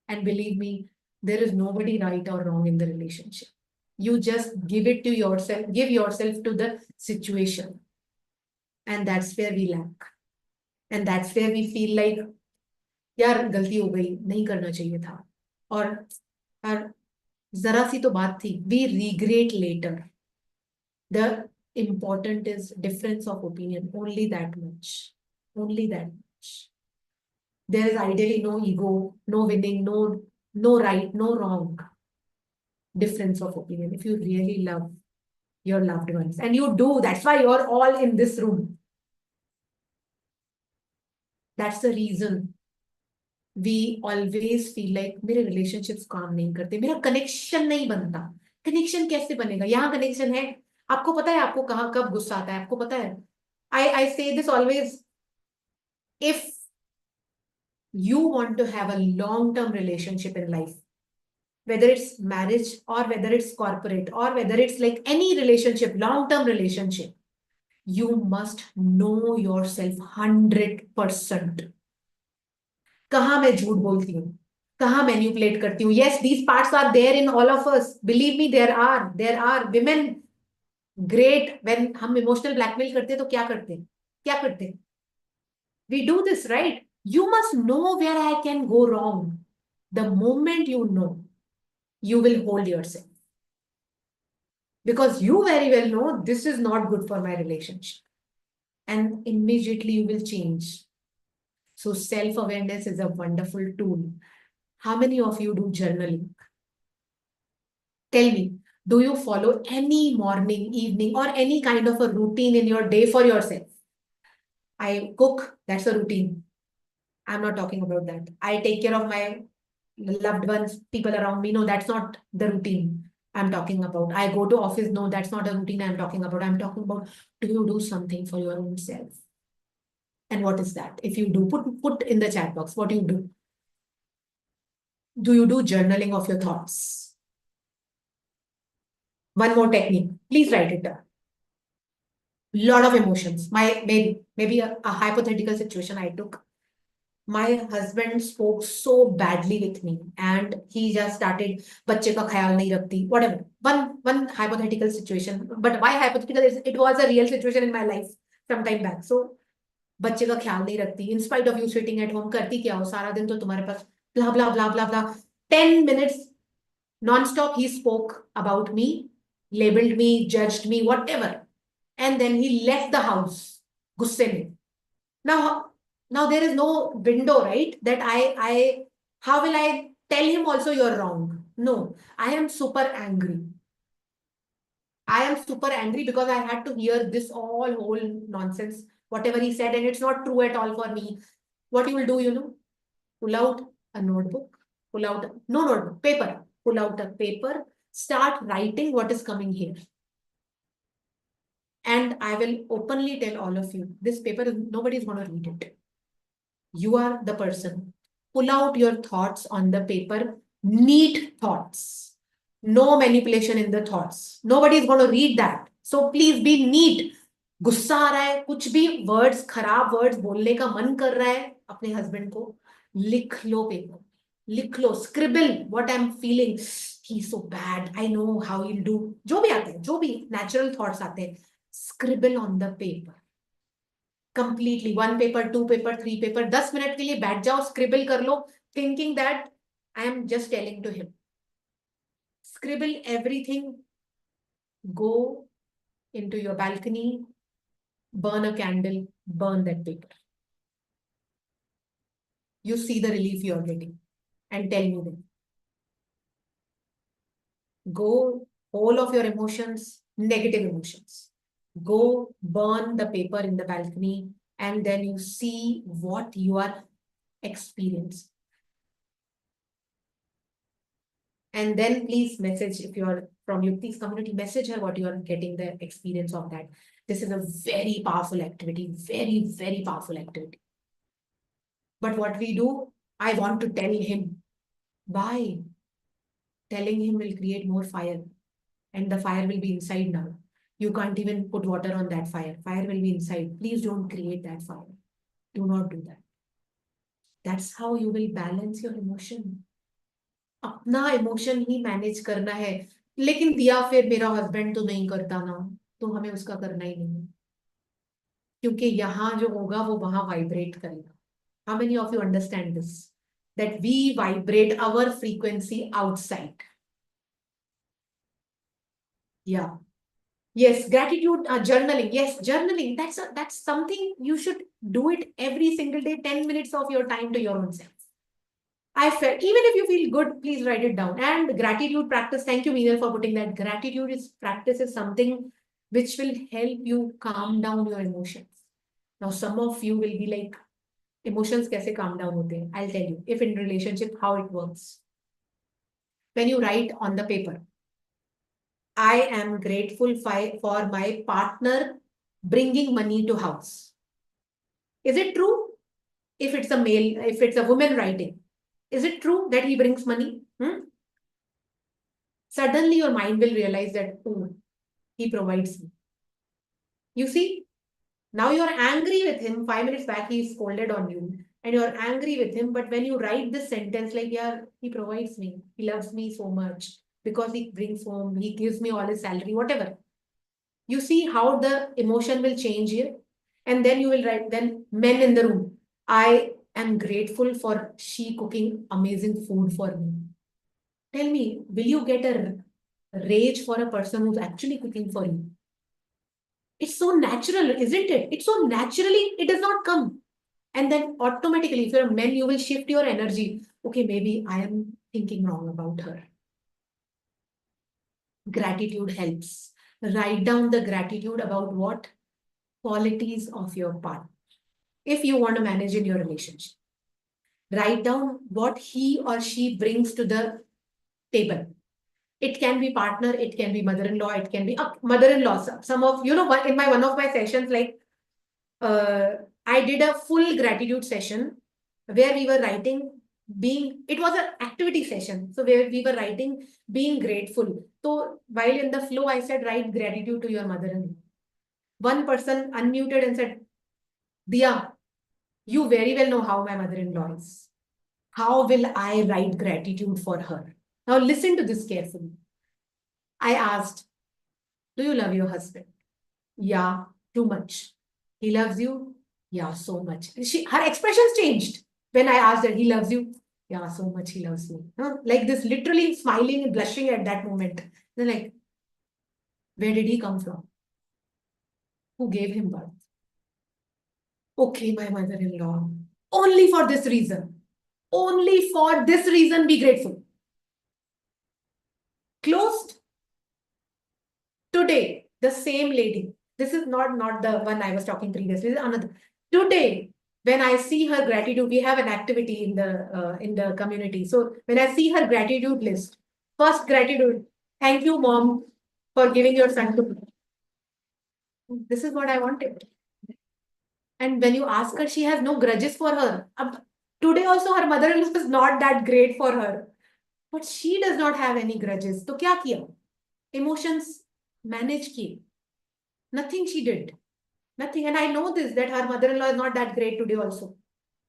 [SPEAKER 2] And believe me, there is nobody right or wrong in the relationship. You just give it to yourself, give yourself to the situation. And that's where we lack. And that's where we feel like, यार गलती हो गई, नहीं करना चाहिए था. और जरा सी तो बात थी. We regret later. The important is difference of opinion. Only that much. Only that much. There is ideally no ego, no winning, no right, no wrong. Difference of opinion. If you really love your loved ones, and you do, that's why you're all in this room. That's the reason we always feel like मेरे relationships काम नहीं करते, मेरा connection नहीं बनता. Connection कैसे बनेगा? यहाँ connection है. आपको पता है आपको कहाँ कब गुस्सा आता है? आपको पता है? I say this always. If you want to have a long-term relationship in life, whether it's marriage or whether it's corporate or whether it's like any relationship, long-term relationship, you must know yourself 100%. कहाँ मैं झूठ बोलती हूँ, कहाँ manipulate करती हूँ. Yes, these parts are there in all of us. Believe me, there are women great. When हम emotional blackmail करते हैं तो क्या करते हैं? We do this, right? You must know where I can go wrong. The moment you know, you will hold yourself. Because you very well know this is not good for my relationship. And immediately you will change. So self-awareness is a wonderful tool. How many of you do journaling? Tell me, do you follow any morning, evening, or any kind of a routine in your day for yourself? I cook, that's a routine. I'm not talking about that. I take care of my loved ones, people around me. No, that's not the routine I'm talking about. I go to office. No, that's not a routine I'm talking about. I'm talking about, do you do something for your own self? And what is that? If you do, put in the chat box what you do. Do you do journaling of your thoughts? One more technique. Please write it down. Lot of emotions. Maybe a hypothetical situation I took. My husband spoke so badly with me, and he just started बच्चे का ख्याल नहीं रखती, whatever. One hypothetical situation, but why hypothetical is it was a real situation in my life some time back. So बच्चे का ख्याल नहीं रखती, in spite of you sitting at home, करती क्या हो सारा दिन तो तुम्हारे पास blah blah blah blah blah. 10 minutes non-stop he spoke about me, labeled me, judged me, whatever, and then he left the house गुस्से में. Now there is no window, right? That I how will I tell him also you're wrong? No, I am super angry. I am super angry because I had to hear this whole nonsense, whatever he said, and it's not true at all for me. What you will do, pull out a notebook, pull out no notebook, paper, pull out a paper, start writing what is coming here. And I will openly tell all of you, this paper is nobody's going to read it. You are the person. Pull out your thoughts on the paper, neat thoughts. No manipulation in the thoughts. Nobody is going to read that. So please be neat. गुस्सा आ रहा है, कुछ भी words, खराब words बोलने का मन कर रहा है अपने हस्बैंड को, लिख लो पेपर, लिख लो, scribble what I am feeling, he so bad, I know how you do, जो भी आता है, जो भी नेचुरल थॉट्स आते हैं, scribble on the paper. Completely 1 paper, 2 paper, 3 paper, 10 minute के लिए बैठ जाओ, scribble कर लो, thinking that I am just telling to him. Scribble everything, go into your balcony, burn a candle, burn that paper. You see the relief you are getting and tell me then. Go, all of your emotions, negative emotions, go burn the paper in the balcony, and then you see what you are experiencing. And then please message, if you are from Yukti's community, message her what you are getting the experience of that. This is a very powerful activity, very, very powerful activity. But what we do, I want to tell him. Why? Telling him will create more fire, and the fire will be inside now. You can't even put water on that fire. Fire will be inside. Please don't create that fire. Do not do that. That's how you will balance your emotion. अपना emotion ही manage करना है, लेकिन दिया फिर मेरा husband तो नहीं करता ना, तो हमें उसका करना ही नहीं, क्योंकि यहाँ जो होगा वो वहां वाइब्रेट करेगा. How many of you understand this, that we vibrate our frequency outside. Yeah. Yes, gratitude, journaling. Yes, journaling. That's something you should do it every single day, 10 minutes of your time to your own self. I felt, even if you feel good, please write it down. And gratitude practice, thank you, Meenal, for putting that. Gratitude is practice is something which will help you calm down your emotions. Now, some of you will be like, emotions kaise calm down hote hain? I'll tell you, if in relationship, how it works. When you write on the paper, I am grateful for my partner bringing money to house. Is it true? If it's a male, if it's a woman writing, is it true that he brings money? Suddenly your mind will realize that, oh, he provides me. You see, now you're angry with him. 5 minutes back, he scolded on you and you're angry with him. But when you write this sentence like, yeah, he provides me, he loves me so much, because he brings home, he gives me all his salary, whatever. You see how the emotion will change here. And then you will write, then men in the room, I am grateful for she cooking amazing food for me. Tell me, will you get a rage for a person who's actually cooking for you? It's so natural, isn't it? It's so naturally, it does not come. And then automatically, if you're a man, you will shift your energy. Okay, maybe I am thinking wrong about her. Gratitude helps. Write down the gratitude about what? Qualities of your partner. If you want to manage in your relationship, write down what he or she brings to the table. It can be partner, it can be mother-in-law, it can be mother-in-law. Some of, in one of my sessions, like I did a full gratitude session where we were writing it was an activity session. So where we were writing being grateful. So while in the flow, I said, write gratitude to your mother-in-law. One person unmuted and said, Diya, you very well know how my mother-in-law is. How will I write gratitude for her? Now listen to this carefully. I asked, do you love your husband? Yeah, too much. He loves you? Yeah, so much. Her expressions changed when I asked her, he loves you? Yeah, so much he loves me. Huh? Like this, literally smiling and blushing at that moment. Then like, where did he come from? Who gave him birth? Okay, my mother-in-law. Only for this reason. Only for this reason, be grateful. Closed. Today, the same lady. This is not the one I was talking previously. This is another. Today, when I see her gratitude, we have an activity in the community. So when I see her gratitude list, first gratitude, thank you, mom, for giving your son to me. This is what I wanted. And when you ask her, she has no grudges for her. Today also, her mother-in-law is not that great for her, but she does not have any grudges. So क्या किया? Emotions manage किए. Nothing she did. Nothing. And I know this, that her mother-in-law is not that great today also.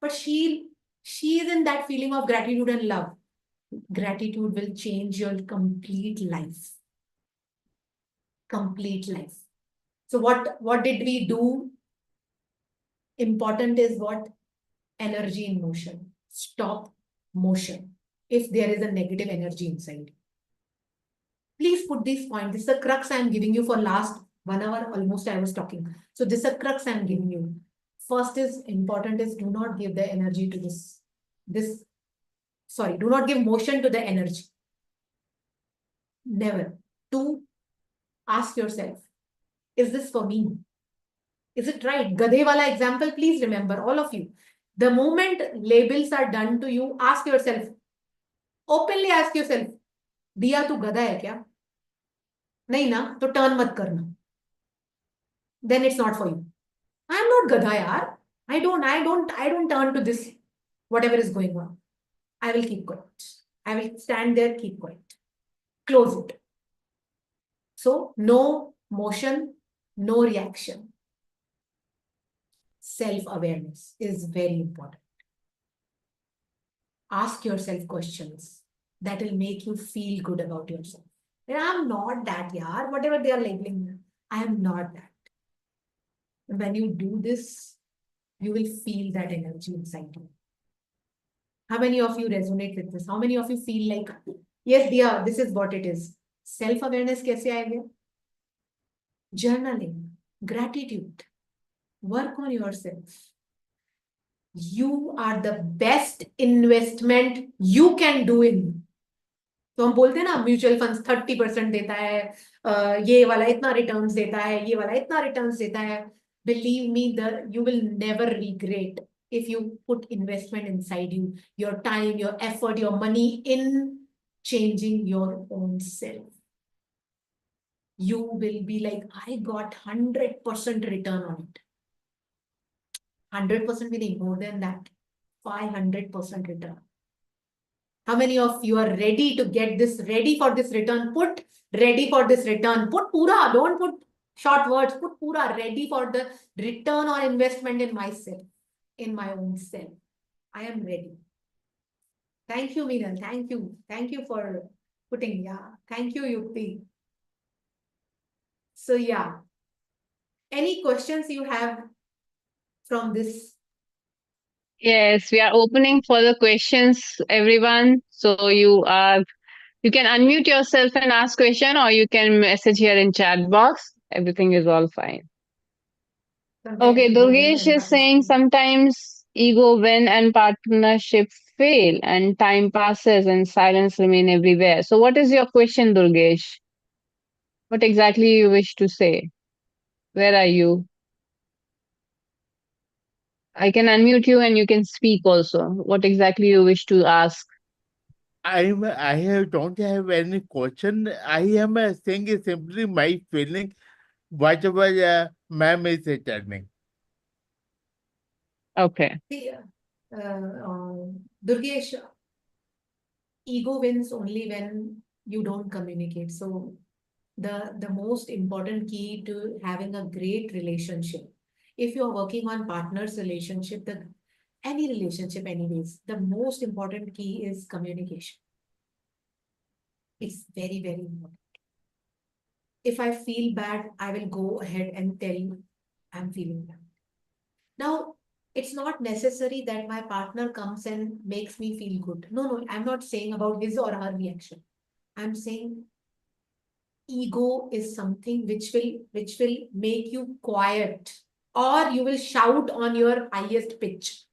[SPEAKER 2] But she is in that feeling of gratitude and love. Gratitude will change your complete life. Complete life. So what did we do? Important is what? Energy in motion. Stop motion. If there is a negative energy inside. Please put these points. This is the crux I am giving you for last 1 hour almost I was talking. So this is a crux I am giving you. First is important is do not give the energy to do not give motion to the energy. Never. Two, ask yourself, is this for me? Is it right? Gadhe wala example, please remember, all of you. The moment labels are done to you, ask yourself, openly ask yourself, दिया तू गधा है क्या? नहीं ना, तो turn मत करना. Then it's not for you. I'm not gadha yaar. I don't turn to this, whatever is going on. I will keep quiet. I will stand there, keep quiet. Close it. So no motion, no reaction. Self-awareness is very important. Ask yourself questions that will make you feel good about yourself. And I'm not that yaar, whatever they are labeling me. I am not that. When you do this, you will feel that energy inside you. How many of you resonate with this? How many of you feel like, yes, dear, this is what it is? Self-awareness कैसे आएगा? Journaling, gratitude, work on yourself. You are the best investment you can do in. तो हम बोलते हैं ना mutual funds 30% देता है, ये वाला इतना रिटर्न्स देता है, ये वाला इतना रिटर्न्स देता है. Believe me, you will never regret if you put investment inside you, your time, your effort, your money in changing your own self. You will be like, I got 100% return on it. 100% meaning more than that. 500% return. How many of you are ready to get this, ready for this return? Put ready for this return. Put pura, don't put short words. Put pura, ready for the return or investment in myself, in my own self. I am ready. Thank you, Miran. Thank you. Thank you for putting, yeah. Thank you, Yukti. So, yeah. Any questions you have from this?
[SPEAKER 1] Yes, we are opening for the questions, everyone. So you can unmute yourself and ask question, or you can message here in chat box. Everything is all fine.
[SPEAKER 2] Sometimes
[SPEAKER 1] Okay,
[SPEAKER 2] ego win
[SPEAKER 1] Durgesh
[SPEAKER 2] and
[SPEAKER 1] is saying
[SPEAKER 2] partnership.
[SPEAKER 1] sometimes ego win and partnership fail, and time passes and silence remain everywhere. So what is your question, Durgesh? What exactly you wish to say? Where are you? I can unmute you and you can speak also. What exactly you wish to ask?
[SPEAKER 3] Don't have any question. I am saying simply my feeling, whatever ma'am is telling.
[SPEAKER 1] Okay.
[SPEAKER 2] Yeah. Durgesh, ego wins only when you don't communicate. So the most important key to having a great relationship, if you're working on partners relationship, the any relationship anyways, the most important key is communication. It's very, very important. If I feel bad, I will go ahead and tell you I'm feeling bad. Now, it's not necessary that my partner comes and makes me feel good. No, no, I'm not saying about his or her reaction. I'm saying ego is something which will make you quiet, or you will shout on your highest pitch.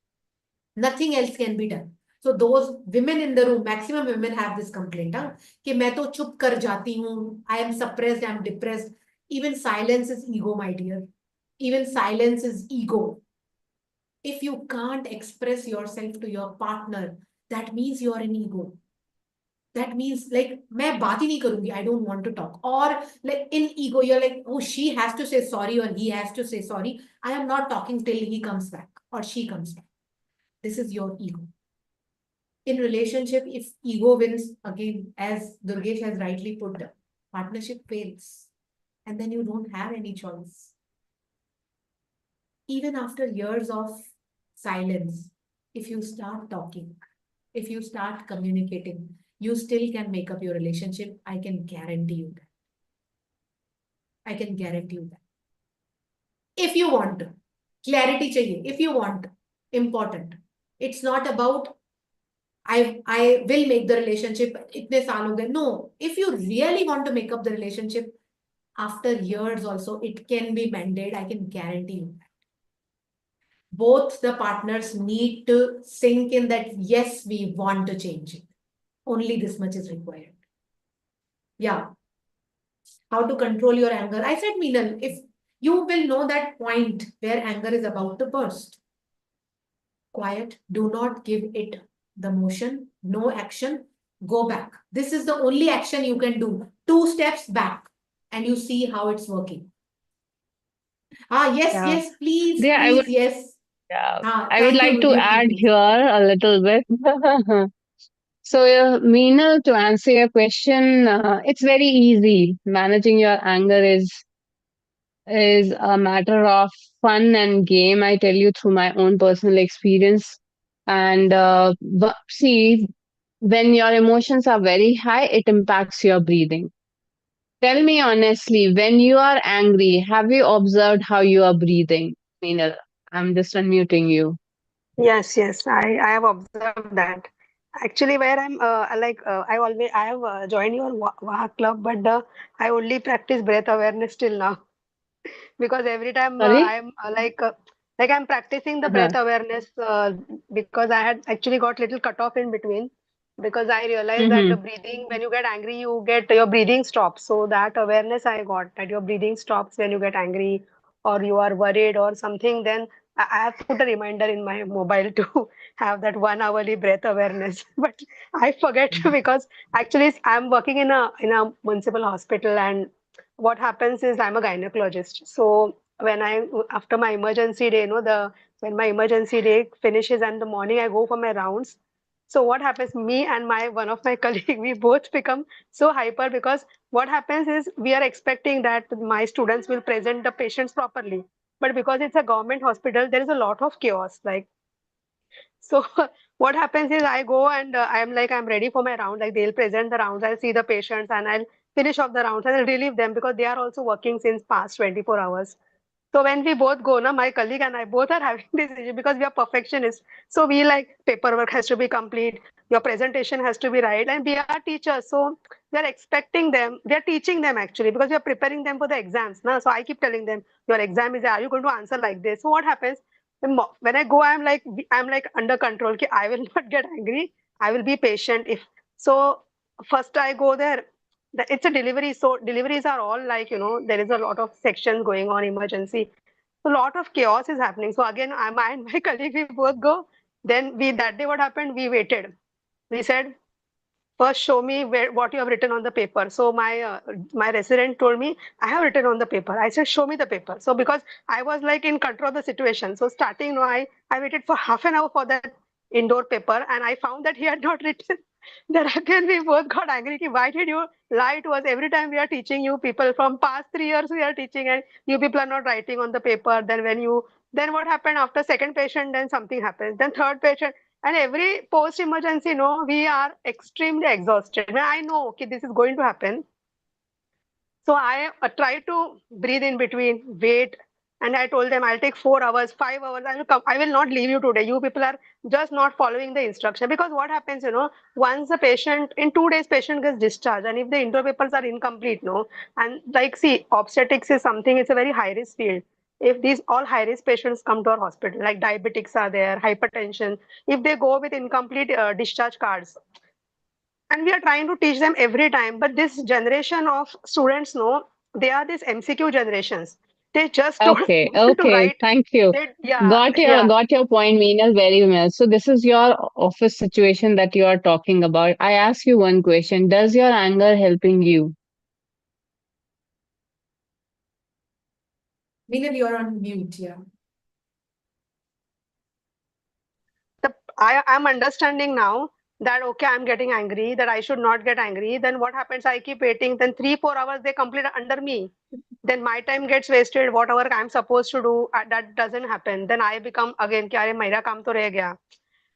[SPEAKER 2] Nothing else can be done. So those women in the room, maximum women have this complaint, huh? कि मैं तो चुप कर जाती हूँ, I am suppressed, I am depressed. Even silence is ego, my dear. Even silence is ego. If you can't express yourself to your partner, that means you are an ego. That means like मैं बात ही नहीं करूंगी, I don't want to talk. Or like in ego, you're like, oh, she has to say sorry or he has to say sorry. I am not talking till he comes back or she comes back. This is your ego. In relationship, if ego wins, again, as Durgesh has rightly put, partnership fails. And then you don't have any choice. Even after years of silence, if you start talking, if you start communicating, you still can make up your relationship. I can guarantee you that. I can guarantee you that. If you want to. Clarity chahiye. If you want to. Important. It's not about I will make the relationship. Itne saal ho gaye. No. If you really want to make up the relationship, after years also, it can be mended. I can guarantee you that. Both the partners need to sink in that, yes, we want to change it. Only this much is required. Yeah. How to control your anger. I said, Meenal, if you will know that point where anger is about to burst. Quiet, do not give it the motion, no action, go back. This is the only action you can do. 2 steps back and you see how it's working. Yes,
[SPEAKER 1] Yeah.
[SPEAKER 2] yes, please,
[SPEAKER 1] Yeah,
[SPEAKER 2] please, yes.
[SPEAKER 1] yeah, I would
[SPEAKER 2] Thank you,
[SPEAKER 1] like to
[SPEAKER 2] Yukti,
[SPEAKER 1] add
[SPEAKER 2] please.
[SPEAKER 1] here a little bit. So, Meenal, to answer your question, it's very easy. Managing your anger is a matter of fun and game. I tell you through my own personal experience. And see, when your emotions are very high, it impacts your breathing. Tell me honestly, when you are angry, have you observed how you are breathing? Meenal, I'm just unmuting you.
[SPEAKER 4] Yes, yes, I have observed that. Actually, where I have joined your WAHA club, but I only practice breath awareness till now because every time
[SPEAKER 1] Sorry?
[SPEAKER 4] I'm like I'm practicing the
[SPEAKER 1] Uh-huh.
[SPEAKER 4] breath awareness because I had actually got little cut off in between because I realized that the
[SPEAKER 1] Mm-hmm.
[SPEAKER 4] breathing when you get angry you get your breathing stops. So that awareness I got that your breathing stops when you get angry or you are worried or something. Then I have put a reminder in my mobile to have that 1 hourly breath awareness. But I forget because actually I'm working in a municipal hospital and what happens is I'm a gynecologist. So when I after my emergency day, the when my emergency day finishes and the morning I go for my rounds. So what happens? Me and my one of my colleague, we both become so hyper because what happens is we are expecting that my students will present the patients properly. But because it's a government hospital, there is a lot of chaos. So what happens is I go and I'm ready for my round. Like they'll present the rounds, I'll see the patients and I'll finish off the rounds and I'll relieve them because they are also working since past 24 hours. So when we both go, my colleague and I both are having this issue because we are perfectionists. So we like paperwork has to be complete, your presentation has to be right, and we are teachers. So we are expecting them, we are teaching them actually because we are preparing them for the exams. So I keep telling them, your exam is, are you going to answer like this? So what happens? When I go, I'm like under control. Ki I will not get angry. I will be patient. If so, first I go there. It's a delivery, so deliveries are all there is a lot of sections going on, emergency. So a lot of chaos is happening. So again, I and my colleague we both go. Then we that day what happened? We waited. We said first show me what you have written on the paper. So my resident told me I have written on the paper. I said show me the paper. So because I was like in control of the situation, so starting, I waited for half an hour for that indoor paper, and I found that he had not written. Then again we both got angry. Ki, why did you lie to us? Every time we are teaching you people from past 3 years we are teaching, and you people are not writing on the paper. Then what happened after second patient? Then something happens. Then third patient, and every post emergency, no, we are extremely exhausted. When I know okay, this is going to happen, so I try to breathe in between, wait, and I told them I'll take 4 hours, 5 hours. I will come. I will not leave you today. You people are just not following the instruction. Because what happens, once the patient in 2 days patient gets discharged, and if the intro papers are incomplete, no, and like see, obstetrics is something. It's a very high risk field. If these all high risk patients come to our hospital, like diabetics are there, hypertension, if they go with incomplete discharge cards, and we are trying to teach them every time, but this generation of students know they are these MCQ generations. They just don't
[SPEAKER 1] Okay,
[SPEAKER 4] want to
[SPEAKER 1] okay,
[SPEAKER 4] write.
[SPEAKER 1] thank you.
[SPEAKER 4] They, yeah,
[SPEAKER 1] Got your
[SPEAKER 4] yeah.
[SPEAKER 1] got your point, Meenal, very well. So this is your office situation that you are talking about. I ask you one question. Does your anger helping you?
[SPEAKER 2] Meenal, you're on mute. Yeah.
[SPEAKER 4] I am understanding now that okay, I'm getting angry, that I should not get angry. Then what happens? I keep waiting. Then 3-4 hours they complete under me. Then my time gets wasted. Whatever I'm supposed to do, that doesn't happen. Then I become again, कि अरे मेरा काम तो रह गया.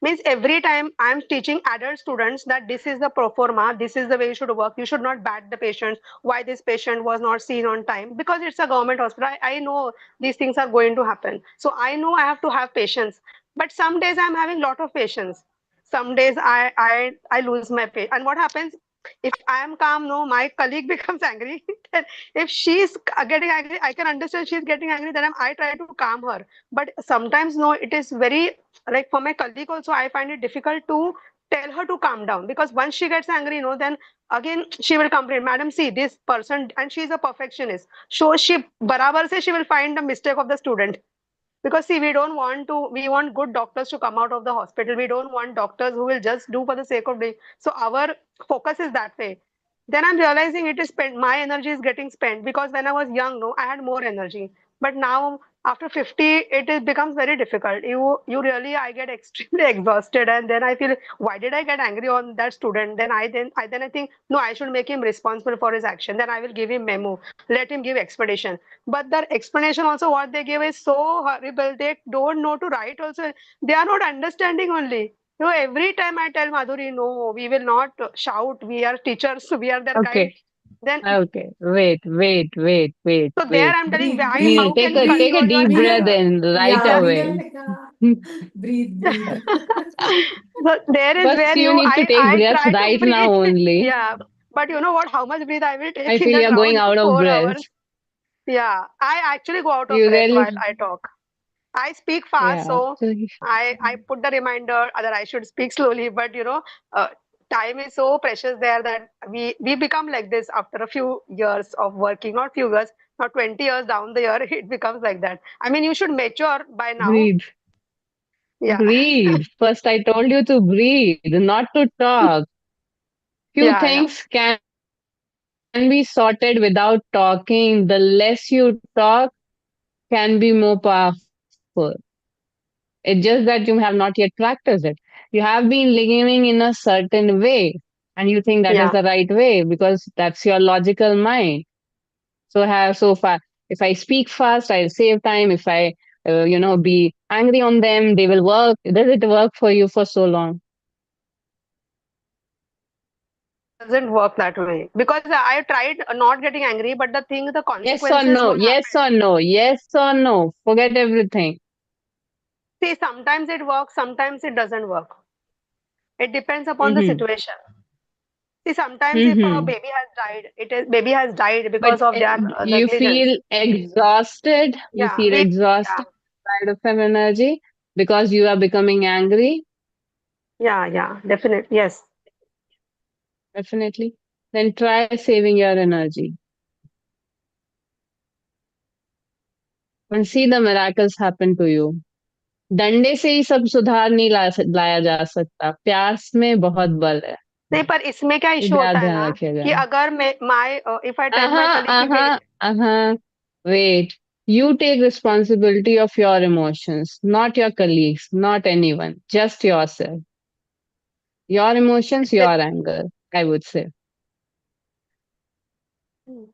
[SPEAKER 4] Means every time I'm teaching adult students that this is the pro forma, this is the way you should work. You should not bat the patients. Why this patient was not seen on time? Because it's a government hospital. I know these things are going to happen. So I know I have to have patience. But some days I'm having lot of patience. Some days I lose my patience. And what happens? If I am calm, no, my colleague becomes angry. Then if she's getting angry, I can understand she's getting angry. Then I try to calm her. But sometimes, no, it is very like for my colleague also I find it difficult to tell her to calm down, because once she gets angry, then again she will complain, madam, see this person, and she is a perfectionist, so she barabar se she will find the mistake of the student. Because see, we want good doctors to come out of the hospital. We don't want doctors who will just do for the sake of doing. So our focus is that way. Then I'm realizing it is spent, my energy is getting spent, because when I was young, no, I had more energy. But now after 50, becomes very difficult. You really, I get extremely exhausted, and then I feel, why did I get angry on that student? Then I think, no, I should make him responsible for his action. Then I will give him memo, let him give explanation. But their explanation also, what they give is so horrible. They don't know to write also. They are not understanding only. Every time I tell Madhuri, no, we will not shout. We are teachers. We are their guide.
[SPEAKER 1] Okay,
[SPEAKER 4] Then,
[SPEAKER 1] okay. Wait,
[SPEAKER 4] so there
[SPEAKER 1] wait.
[SPEAKER 4] I'm telling,
[SPEAKER 2] Breathe,
[SPEAKER 4] why,
[SPEAKER 1] Meenal,
[SPEAKER 4] how
[SPEAKER 2] breathe,
[SPEAKER 4] can you
[SPEAKER 1] take a
[SPEAKER 4] control
[SPEAKER 2] breathe.
[SPEAKER 4] your
[SPEAKER 1] deep breath
[SPEAKER 2] Meenal,
[SPEAKER 4] anger?
[SPEAKER 1] in right
[SPEAKER 2] yeah,
[SPEAKER 1] away.
[SPEAKER 2] Meenal, yeah. Breathe, breathe.
[SPEAKER 4] So there is
[SPEAKER 1] But
[SPEAKER 4] where
[SPEAKER 1] you need to take
[SPEAKER 4] I
[SPEAKER 1] breath
[SPEAKER 4] try to
[SPEAKER 1] right now
[SPEAKER 4] breathe.
[SPEAKER 1] only.
[SPEAKER 4] Yeah. But you know what? How much breathe I will
[SPEAKER 1] I
[SPEAKER 4] take in
[SPEAKER 1] feel
[SPEAKER 4] that
[SPEAKER 1] you're going
[SPEAKER 4] round of
[SPEAKER 1] out of
[SPEAKER 4] 4 hours?
[SPEAKER 1] breath.
[SPEAKER 4] Yeah. I actually go out of
[SPEAKER 1] You
[SPEAKER 4] breath while
[SPEAKER 1] really,
[SPEAKER 4] I talk. I speak fast,
[SPEAKER 1] yeah.
[SPEAKER 4] so I put the reminder that I should speak slowly. But uh, time is so precious there that we become like this after a few years of working. Not few years, not 20 years down the year, it becomes like that. I mean, you should mature by now.
[SPEAKER 1] Breathe.
[SPEAKER 4] Yeah,
[SPEAKER 1] Breathe. First, I told you to breathe, not to talk. Few
[SPEAKER 4] yeah, yeah.
[SPEAKER 1] things can be sorted without talking. The less you talk can be more powerful. It's just that you have not yet practiced it. You have been living in a certain way, and you think that is
[SPEAKER 4] Yeah.
[SPEAKER 1] the right way because that's your logical mind. So far, if I speak fast, I'll save time. If I, be angry on them, they will work. Does it work for you for so long?
[SPEAKER 4] Doesn't work that way, because I tried not getting angry, but the thing, the
[SPEAKER 1] Yes or
[SPEAKER 4] consequences
[SPEAKER 1] no?
[SPEAKER 4] what
[SPEAKER 1] Yes
[SPEAKER 4] happened.
[SPEAKER 1] or no? Yes or no? Forget everything.
[SPEAKER 4] See, sometimes it works, sometimes it doesn't work. It depends upon the
[SPEAKER 1] Mm-hmm.
[SPEAKER 4] situation. See, sometimes if a
[SPEAKER 1] Mm-hmm.
[SPEAKER 4] baby has died, baby has died
[SPEAKER 1] But
[SPEAKER 4] because of their
[SPEAKER 1] you
[SPEAKER 4] negligence.
[SPEAKER 1] feel exhausted. You
[SPEAKER 4] Yeah,
[SPEAKER 1] feel
[SPEAKER 4] yeah,
[SPEAKER 1] exhausted, tired of energy because you are becoming angry.
[SPEAKER 4] yeah, definitely, yes.
[SPEAKER 1] Definitely. Then try saving your energy and see the miracles happen to you. डंडे से ही सब सुधार नहीं लाया जा सकता. प्यास में बहुत बल है.
[SPEAKER 4] नहीं, पर इसमें क्या
[SPEAKER 1] ये
[SPEAKER 4] इशू होता है
[SPEAKER 1] ध्यान
[SPEAKER 4] ना, कि
[SPEAKER 1] रखिएगा.
[SPEAKER 4] अगर मैं my if I tell my
[SPEAKER 1] Uh-huh,
[SPEAKER 4] colleague कि
[SPEAKER 1] uh-huh, uh-huh. Wait. You take responsibility of your emotions, not your colleagues, not anyone, just yourself. Your emotions, your anger, I would say.
[SPEAKER 4] Hmm.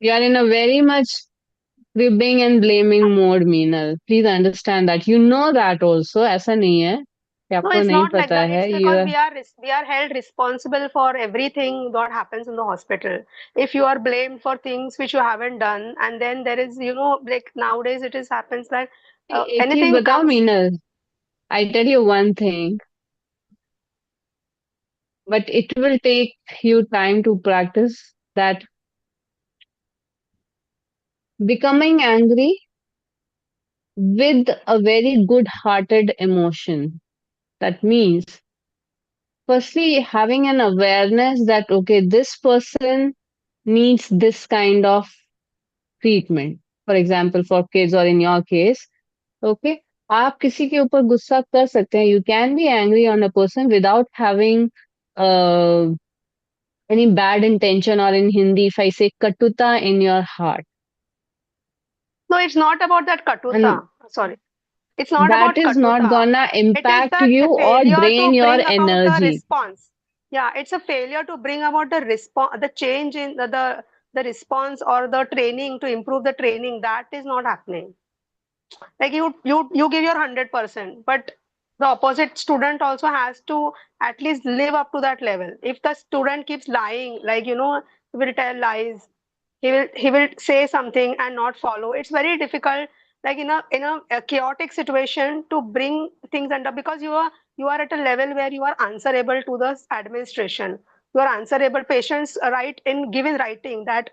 [SPEAKER 1] You are in a very much cribbing and blaming mode, Meenal. Please understand that. You know that also. ऐसा नहीं है कि
[SPEAKER 4] No,
[SPEAKER 1] आपको
[SPEAKER 4] it's
[SPEAKER 1] नहीं
[SPEAKER 4] not like
[SPEAKER 1] पता
[SPEAKER 4] that.
[SPEAKER 1] है.
[SPEAKER 4] It's because we are held responsible for everything that happens in the hospital. If you are blamed for things which you haven't done, and then there is, like nowadays it is happens that
[SPEAKER 1] एक चीज
[SPEAKER 4] anything
[SPEAKER 1] बताओ,
[SPEAKER 4] comes.
[SPEAKER 1] Meenal. I tell you one thing, but it will take you time to practice that. Becoming angry with a very good-hearted emotion. That means, firstly, having an awareness that, okay, this person needs this kind of treatment. For example, for kids or in your case, okay, आप किसी के ऊपर गुस्सा कर सकते हैं. You can be angry on a person without having uh, any bad intention, or in Hindi, if I say katuta in your heart.
[SPEAKER 4] No, it's not about that
[SPEAKER 1] And
[SPEAKER 4] katuta. Sorry. It's not
[SPEAKER 1] that
[SPEAKER 4] about
[SPEAKER 1] is not
[SPEAKER 4] katuta.
[SPEAKER 1] gonna
[SPEAKER 4] It is
[SPEAKER 1] impact
[SPEAKER 4] the
[SPEAKER 1] you or
[SPEAKER 4] failure
[SPEAKER 1] drain
[SPEAKER 4] to
[SPEAKER 1] your
[SPEAKER 4] bring about the
[SPEAKER 1] energy.
[SPEAKER 4] response. Yeah, it's a failure to bring about the response, the change in the response or the training to improve the training. That is not happening. Like you give your 100%, but the opposite student also has to at least live up to that level. If the student keeps lying, like he will tell lies, he will say something and not follow. It's very difficult, like a chaotic situation, to bring things under, because you are at a level where you are answerable to the administration. You are answerable. Patients write in given writing that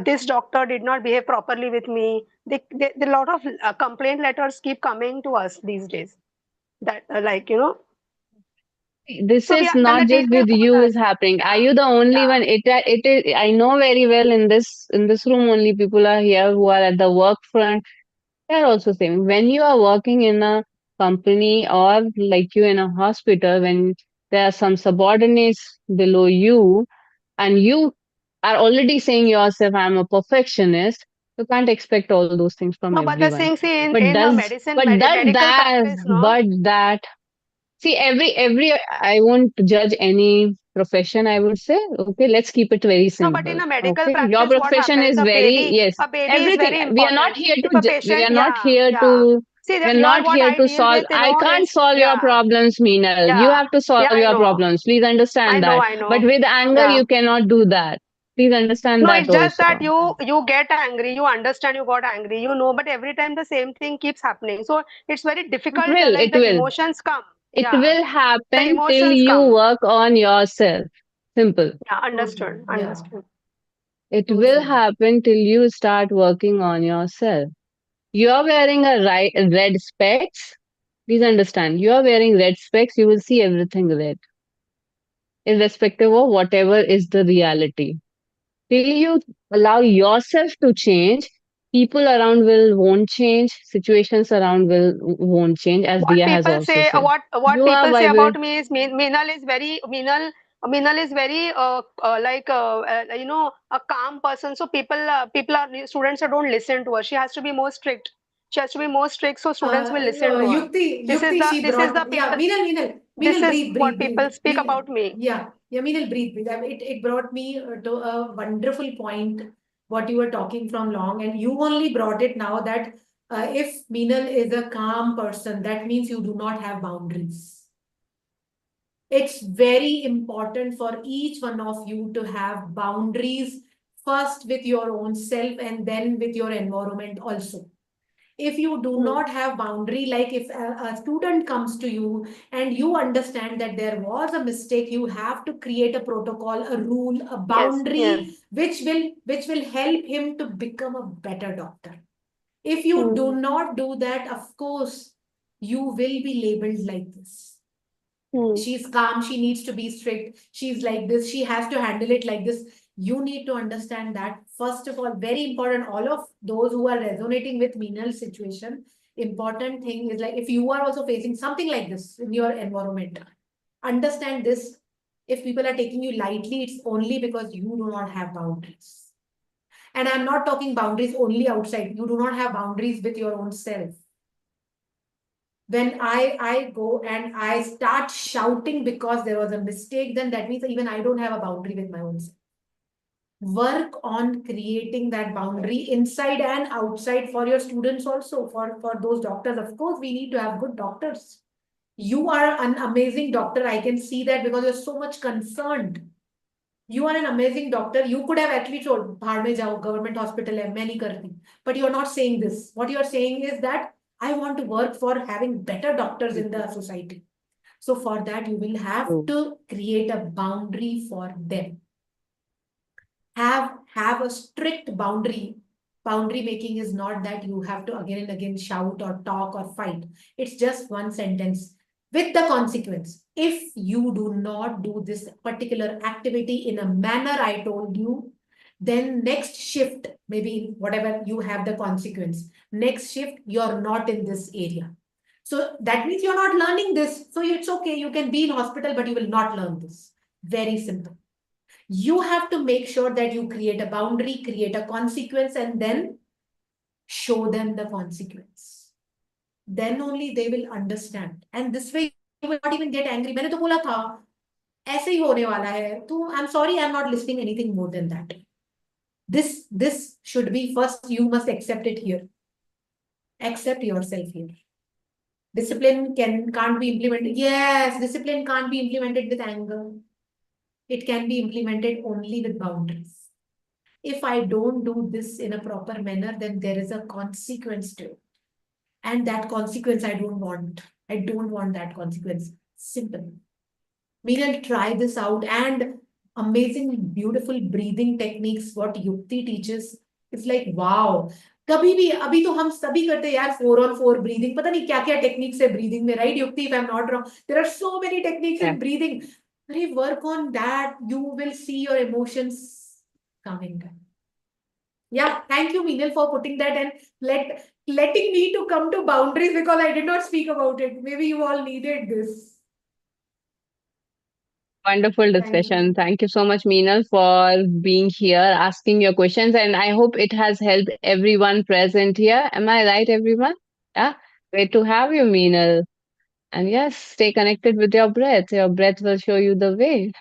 [SPEAKER 4] this doctor did not behave properly with me. A lot of complaint letters keep coming to us these days. That
[SPEAKER 1] This
[SPEAKER 4] so we
[SPEAKER 1] is
[SPEAKER 4] are, then the
[SPEAKER 1] not just
[SPEAKER 4] teacher
[SPEAKER 1] with
[SPEAKER 4] called
[SPEAKER 1] you
[SPEAKER 4] us.
[SPEAKER 1] is happening. Are
[SPEAKER 4] Yeah,
[SPEAKER 1] you the only
[SPEAKER 4] yeah.
[SPEAKER 1] one? It is. I know very well in this room only people are here who are at the work front. They're also saying when you are working in a company or like you in a hospital, when there are some subordinates below you and you are already saying yourself, I'm a perfectionist, you can't expect all those things from
[SPEAKER 4] No, but the
[SPEAKER 1] everyone.
[SPEAKER 4] thing, see, in
[SPEAKER 1] But
[SPEAKER 4] in a
[SPEAKER 1] does
[SPEAKER 4] medicine,
[SPEAKER 1] but does
[SPEAKER 4] medical
[SPEAKER 1] that
[SPEAKER 4] practice, no.
[SPEAKER 1] but that see every I won't judge any profession, I would say. Okay, let's keep it very
[SPEAKER 4] No, but
[SPEAKER 1] simple.
[SPEAKER 4] in a medical
[SPEAKER 1] Okay. Your
[SPEAKER 4] practice, what
[SPEAKER 1] profession
[SPEAKER 4] happens?
[SPEAKER 1] is very, yes,
[SPEAKER 4] A baby is
[SPEAKER 1] everything.
[SPEAKER 4] very
[SPEAKER 1] We are not
[SPEAKER 4] important.
[SPEAKER 1] here
[SPEAKER 4] If a
[SPEAKER 1] we
[SPEAKER 4] patient,
[SPEAKER 1] are not
[SPEAKER 4] yeah,
[SPEAKER 1] here
[SPEAKER 4] yeah.
[SPEAKER 1] to
[SPEAKER 4] See,
[SPEAKER 1] we are
[SPEAKER 4] here
[SPEAKER 1] not
[SPEAKER 4] what
[SPEAKER 1] here
[SPEAKER 4] I
[SPEAKER 1] to
[SPEAKER 4] deal
[SPEAKER 1] solve.
[SPEAKER 4] with,
[SPEAKER 1] I can't
[SPEAKER 4] is,
[SPEAKER 1] solve your
[SPEAKER 4] yeah,
[SPEAKER 1] problems, Meenal. You
[SPEAKER 4] yeah,
[SPEAKER 1] have to
[SPEAKER 4] yeah,
[SPEAKER 1] solve
[SPEAKER 4] I
[SPEAKER 1] your
[SPEAKER 4] know,
[SPEAKER 1] problems. Please understand that.
[SPEAKER 4] I
[SPEAKER 1] But
[SPEAKER 4] know,
[SPEAKER 1] with anger,
[SPEAKER 4] yeah.
[SPEAKER 1] you cannot do that. Please understand
[SPEAKER 4] No,
[SPEAKER 1] that
[SPEAKER 4] it's just that
[SPEAKER 1] also.
[SPEAKER 4] you get angry, you understand you got angry, but every time the same thing keeps happening. So it's very
[SPEAKER 1] It
[SPEAKER 4] difficult,
[SPEAKER 1] will,
[SPEAKER 4] like
[SPEAKER 1] it
[SPEAKER 4] the
[SPEAKER 1] will.
[SPEAKER 4] emotions come.
[SPEAKER 1] It
[SPEAKER 4] Yeah,
[SPEAKER 1] will
[SPEAKER 4] the
[SPEAKER 1] happen till
[SPEAKER 4] emotions
[SPEAKER 1] you
[SPEAKER 4] come.
[SPEAKER 1] work on yourself. Simple.
[SPEAKER 4] Yeah,
[SPEAKER 2] Totally.
[SPEAKER 4] understood,
[SPEAKER 2] Yeah,
[SPEAKER 4] understood.
[SPEAKER 1] It will
[SPEAKER 2] totally.
[SPEAKER 1] happen till you start working on yourself. You're wearing red specs. Please understand, you're wearing red specs, you will see everything red, irrespective of whatever is the reality. Till you allow yourself to change, people around will won't change, situations around will won't change, as
[SPEAKER 4] What
[SPEAKER 1] Dia has
[SPEAKER 4] people
[SPEAKER 1] also
[SPEAKER 4] say,
[SPEAKER 1] said.
[SPEAKER 4] what
[SPEAKER 1] You are
[SPEAKER 4] people say
[SPEAKER 1] vibrant.
[SPEAKER 4] about me is Meenal is very a calm person. So people are students that don't listen to her. She has to be more strict. She has to be more strict so students will listen to her.
[SPEAKER 2] Yukti, she
[SPEAKER 4] This is the
[SPEAKER 2] brought, yeah,
[SPEAKER 4] people. This
[SPEAKER 2] Meenal,
[SPEAKER 4] is
[SPEAKER 2] breathe,
[SPEAKER 4] what
[SPEAKER 2] breathe, breathe,
[SPEAKER 4] people speak
[SPEAKER 2] Meenal,
[SPEAKER 4] about me.
[SPEAKER 2] yeah, Meenal, breathe, breathe. I mean, it brought me to a wonderful point, what you were talking from long, and you only brought it now that if Meenal is a calm person, that means you do not have boundaries. It's very important for each one of you to have boundaries first with your own self and then with your environment also. If you do
[SPEAKER 4] Hmm.
[SPEAKER 2] not have boundary, like if a student comes to you and you understand that there was a mistake, you have to create a protocol, a rule, a
[SPEAKER 4] Yes, yes.
[SPEAKER 2] boundary which will help him to become a better doctor. If you do
[SPEAKER 4] Hmm.
[SPEAKER 2] not do that, of course you will be labeled like this.
[SPEAKER 4] Hmm.
[SPEAKER 2] She's calm, she needs to be strict, she's like this, she has to handle it like this. You need to understand that, first of all, very important. All of those who are resonating with Meenal's situation, important thing is, like, if you are also facing something like this in your environment, understand this. If people are taking you lightly, it's only because you do not have boundaries. And I'm not talking boundaries only outside. You do not have boundaries with your own self. When I go and I start shouting because there was a mistake, then that means even I don't have a boundary with my own self. Work on creating that boundary inside and outside for your students also, for those doctors. Of course, we need to have good doctors. You are an amazing doctor. I can see that because you're so much concerned. You are an amazing doctor. You could have actually told, "Bhar mein jao, government hospital hai, main nahi karti." But you're not saying this. What you're saying is that I want to work for having better doctors in the society. So for that, you will have
[SPEAKER 1] True.
[SPEAKER 2] to create a boundary for them. Have a strict boundary. Boundary making is not that you have to again and again shout or talk or fight. It's just one sentence with the consequence. If you do not do this particular activity in a manner I told you, then next shift, maybe whatever you have the consequence. Next shift, you're not in this area. So that means you're not learning this. So it's okay. You can be in hospital, but you will not learn this. Very simple. You have to make sure that you create a boundary, create a consequence, and then show them the consequence. Then only they will understand. And this way you will not even get angry. मैंने तो बोला था ऐसे ही होने वाला है. तो I'm sorry, I'm not listening anything more than that. This should be first, you must accept it here. Accept yourself here. Discipline can't be implemented. Yes, discipline can't be implemented with anger. It can be implemented only with boundaries. If I don't do this in a proper manner, then there is a consequence to it. And that consequence I don't want. I don't want that consequence. Simple. Meanwhile, try this out. And amazing, beautiful breathing techniques, what Yukti teaches. It's like, wow. कभी भी अभी तो हम सभी करते यार 4-on-4 breathing. पता नहीं क्या क्या techniques है breathing में, right? Yukti, if I'm not wrong, there are so many techniques in breathing. Work on that. You will see your emotions coming down. Yeah, thank you, Meenal, for putting that and letting me to come to boundaries, because I did not speak about it. Maybe you all needed this.
[SPEAKER 1] Wonderful discussion. Thank you so much, Meenal, for being here, asking your questions, and I hope it has helped everyone present here. Am I right, everyone? Yeah, great to have you, Meenal. And yes, stay connected with your breath. Your breath will show you the way.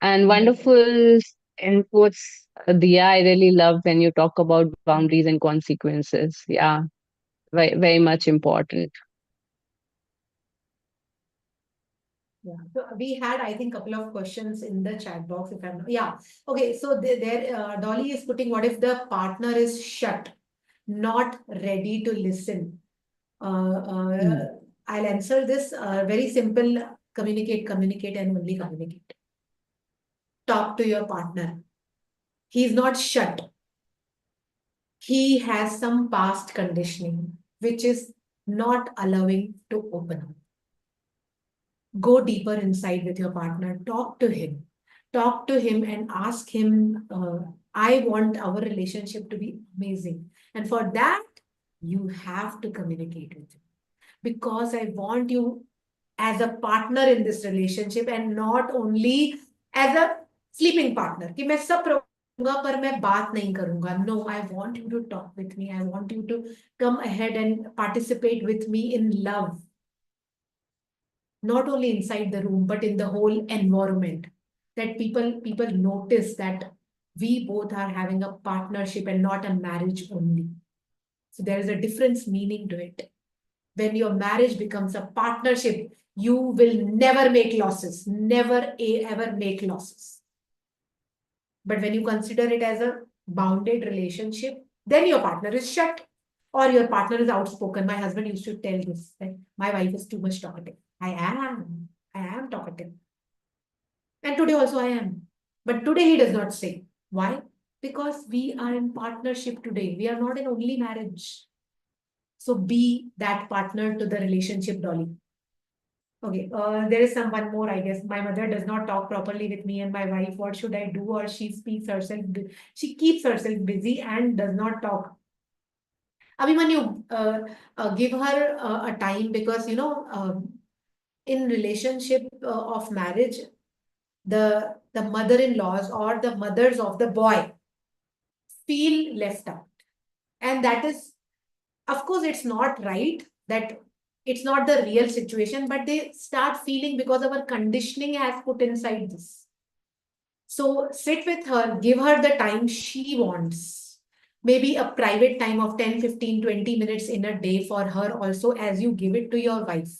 [SPEAKER 1] And wonderful inputs. Diya, I really love when you talk about boundaries and consequences. Yeah, very, very much important.
[SPEAKER 2] Yeah, so we had, I think, a couple of questions in the chat box. If I'm not, yeah, okay. So Dolly is putting, what if the partner is shut, not ready to listen? I'll answer this. Very simple. Communicate, communicate, and only communicate. Talk to your partner. He's not shut. He has some past conditioning, which is not allowing to open up. Go deeper inside with your partner. Talk to him. Talk to him and ask him, I want our relationship to be amazing. And for that, you have to communicate with him. Because I want you as a partner in this relationship and not only as a sleeping partner. कि मैं सब करूंगा पर मैं बात नहीं करूंगा. No, I want you to talk with me. I want you to come ahead and participate with me in love. Not only inside the room, but in the whole environment. That people notice that we both are having a partnership and not a marriage only. So there is a difference meaning to it. When your marriage becomes a partnership, you will never make losses, never ever make losses. But when you consider it as a bounded relationship, then your partner is shut or your partner is outspoken. My husband used to tell this, that my wife is too much talkative. I am talkative. And today also I am. But today he does not say. Why? Because we are in partnership today. We are not in only marriage. So be that partner to the relationship, Dolly. Okay, there is one more, I guess. My mother does not talk properly with me and my wife. What should I do? Or she keeps herself busy and does not talk. Abhimanyu, give her a time, because, in relationship of marriage, the mother-in-laws or the mothers of the boy, feel left out. And that is, of course, it's not right, that it's not the real situation, but they start feeling because our conditioning has put inside this. So sit with her, give her the time she wants. Maybe a private time of 10, 15, 20 minutes in a day for her also, as you give it to your wife.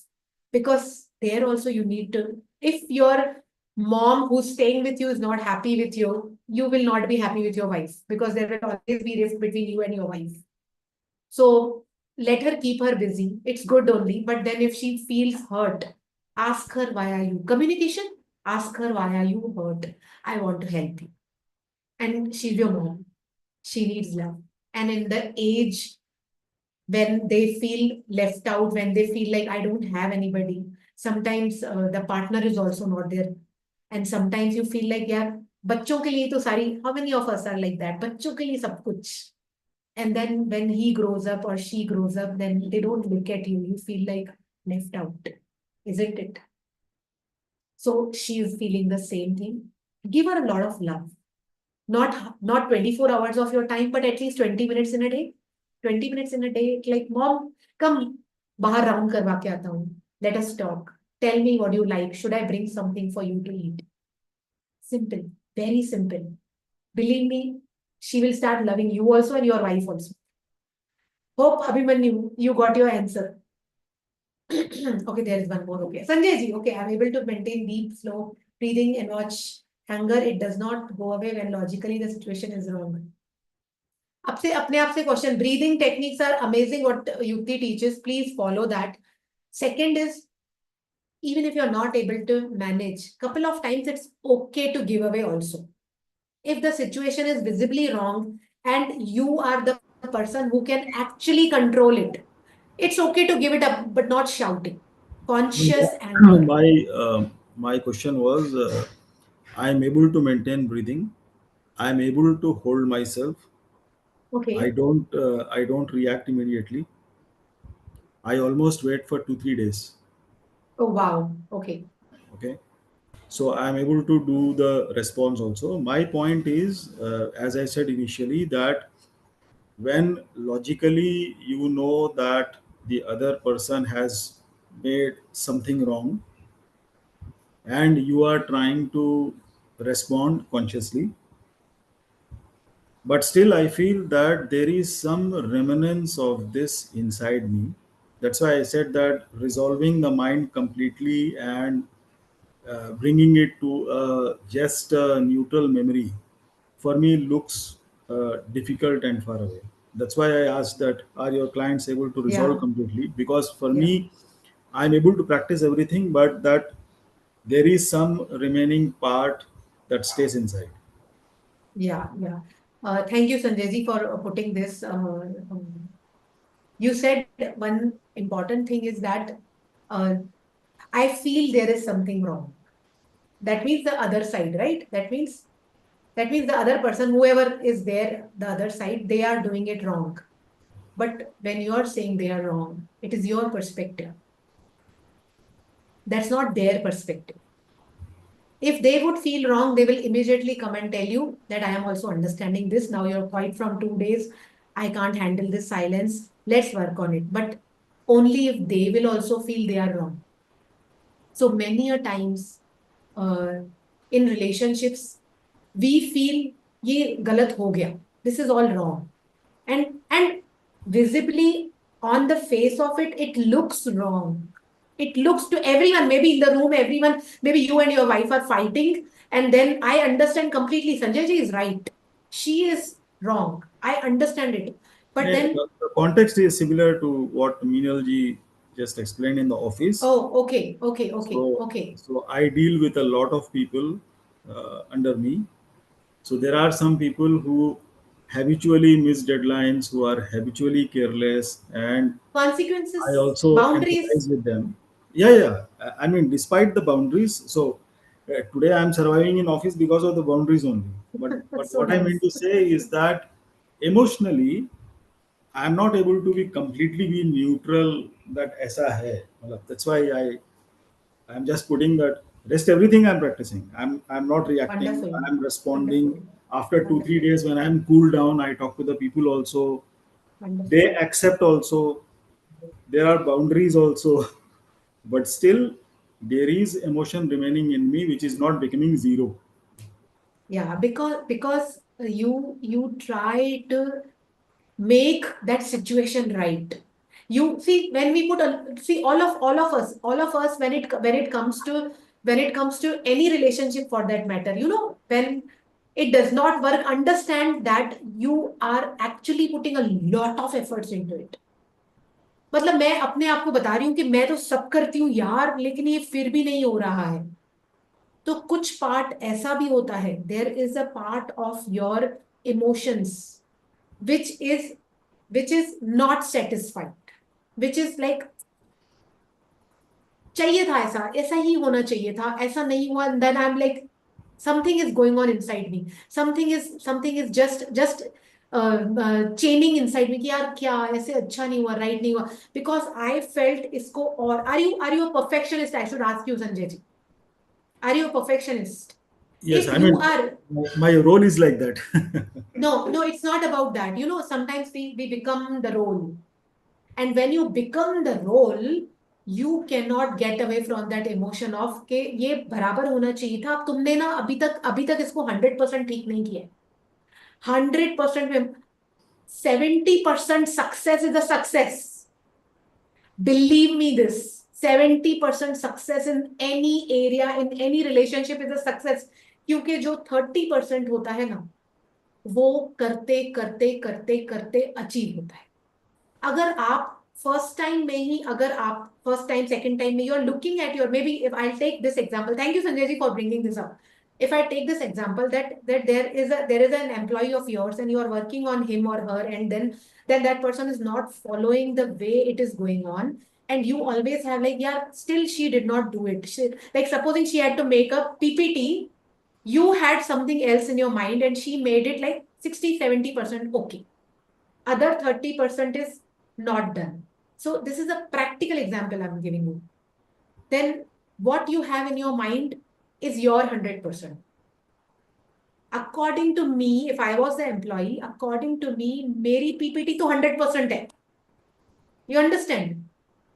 [SPEAKER 2] Because there also you need to, if your mom who's staying with you is not happy with you, you will not be happy with your wife, because there will always be rift between you and your wife. So let her, keep her busy. It's good only. But then if she feels hurt, ask her, why are you? Communication, ask her, why are you hurt? I want to help you. And she's your mom. She needs love. And in the age when they feel left out, when they feel like I don't have anybody, sometimes the partner is also not there. And sometimes you feel like, yeah, बच्चों के लिए तो सारी, how many of us are like that? बच्चों के लिए सब कुछ. And then when he grows up or she grows up, then they don't look at you. You feel like left out, isn't it? So she is feeling the same thing. Give her a lot of love. Not 24 hours of your time, but at least 20 minutes in a day. 20 minutes in a day, like, mom, come, bahar round karwa ke aata hu. Let us talk. Tell me what you like. Should I bring something for you to eat? Simple, very simple. Believe me, she will start loving you also and your wife also. Hope, Abhimanyu, you got your answer. Okay, there is one more. Okay. Sanjay ji, okay, I'm able to maintain deep, slow breathing and watch anger. It does not go away when logically the situation is wrong. आपसे अपने आप से question. Breathing techniques are amazing what Yukti teaches. Please follow that. Second is, even if you're not able to manage, couple of times it's okay to give away also. If the situation is visibly wrong and you are the person who can actually control it, it's okay to give it up, but not shouting. Conscious anger.
[SPEAKER 5] My question was, I'm able to maintain breathing. I'm able to hold myself.
[SPEAKER 2] Okay.
[SPEAKER 5] I don't react immediately. I almost wait for 2 3 days.
[SPEAKER 2] Oh, wow. Okay.
[SPEAKER 5] Okay. So I'm able to do the response also. My point is, as I said initially, that when logically you know that the other person has made something wrong and you are trying to respond consciously, but still I feel that there is some remnants of this inside me. That's why I said that resolving the mind completely and bringing it to just a neutral memory for me looks difficult and far away. That's why I asked that, are your clients able to resolve
[SPEAKER 2] Yeah.
[SPEAKER 5] completely? Because for
[SPEAKER 2] Yeah.
[SPEAKER 5] me, I'm able to practice everything, but that there is some remaining part that stays inside.
[SPEAKER 2] Yeah. Yeah. Thank you, Sanjay ji, for putting this. You said one important thing is that uh, I feel there is something wrong. That means the other side, right? That means the other person, whoever is there, the other side, they are doing it wrong. But when you're saying they are wrong, it is your perspective. That's not their perspective. If they would feel wrong, they will immediately come and tell you that I am also understanding this. Now you're quiet from 2 days. I can't handle this silence. Let's work on it. But only if they will also feel they are wrong. So many a times in relationships, we feel ये गलत हो गया. This is all wrong. And visibly on the face of it, it looks wrong. It looks to everyone, maybe in the room, everyone, maybe you and your wife are fighting, and then I understand completely. Sanjay ji is right. She is wrong. I understand it. But
[SPEAKER 5] Yeah,
[SPEAKER 2] then,
[SPEAKER 5] the context is similar to what Meenal ji just explained in the office.
[SPEAKER 2] oh, okay, okay, okay,
[SPEAKER 5] So,
[SPEAKER 2] okay.
[SPEAKER 5] so I deal with a lot of people under me. So there are some people who habitually miss deadlines, who are habitually careless, and I
[SPEAKER 2] Consequences,
[SPEAKER 5] also
[SPEAKER 2] boundaries.
[SPEAKER 5] empathize with them. Yeah, yeah. I mean, despite the boundaries, so today I'm surviving in office because of the boundaries only. But
[SPEAKER 2] So
[SPEAKER 5] what I mean
[SPEAKER 2] nice.
[SPEAKER 5] to say is that emotionally, I'm not able to be completely be neutral. That ऐसा है. मतलब, that's why I'm just putting that rest everything I'm practicing. I'm not reacting.
[SPEAKER 2] Wonderful.
[SPEAKER 5] I'm responding
[SPEAKER 2] Wonderful.
[SPEAKER 5] After 2 3 days, when I'm cooled down, I talk to the people also.
[SPEAKER 2] Wonderful.
[SPEAKER 5] They accept also. There are boundaries also, but still there is emotion remaining in me, which is not becoming zero.
[SPEAKER 2] Yeah, because you try to make that situation right. You see, when we put see all of us when it comes to any relationship for that matter, when it does not work, understand that you are actually putting a lot of efforts into it. मतलब मैं अपने आप को बता रही हूँ कि मैं तो सब करती हूँ यार, लेकिन ये फिर भी नहीं हो रहा है. तो कुछ पार्ट ऐसा भी होता है, there is a part of your emotions which is which is not satisfied, which is like चाहिए था, ऐसा ऐसा ही होना चाहिए था, ऐसा नहीं हुआ, and then I'm like something is going on inside me, something is just chaining inside me कि यार क्या ऐसे अच्छा नहीं हुआ, right नहीं हुआ, because I felt इसको. और are you a perfectionist? I should ask you, Sanjay ji, are you a perfectionist?
[SPEAKER 5] Yes,
[SPEAKER 2] If
[SPEAKER 5] I
[SPEAKER 2] you
[SPEAKER 5] mean,
[SPEAKER 2] are,
[SPEAKER 5] my role is like that.
[SPEAKER 2] no, it's not about that. Sometimes we become the role. And when you become the role, you cannot get away from that emotion of कि ये बराबर होना चाहिए था. अब तुमने ना अभी तक इसको 100% ठीक नहीं किया है. 100% में 70% success is a success. Believe me this. 70% success in any area, in any relationship is a success. क्योंकि जो 30% होता है ना, वो करते करते करते करते अचीव होता है. अगर आप फर्स्ट टाइम सेकंड टाइम में you are looking at your, maybe if I take this example, thank you Sanjay ji for bringing this up. If I take this example that there is an employee of yours and you are working on him or her, and then that person is not following the way it is going on, and you always have like, yeah, still she did not do it. Like supposing she had to make a PPT, you had something else in your mind and she made it like 60-70% okay. Other 30% is not done. So this is a practical example I'm giving you. Then what you have in your mind is your 100%. According to me, if I was the employee, according to me, मेरी PPT तो 100% है. You understand?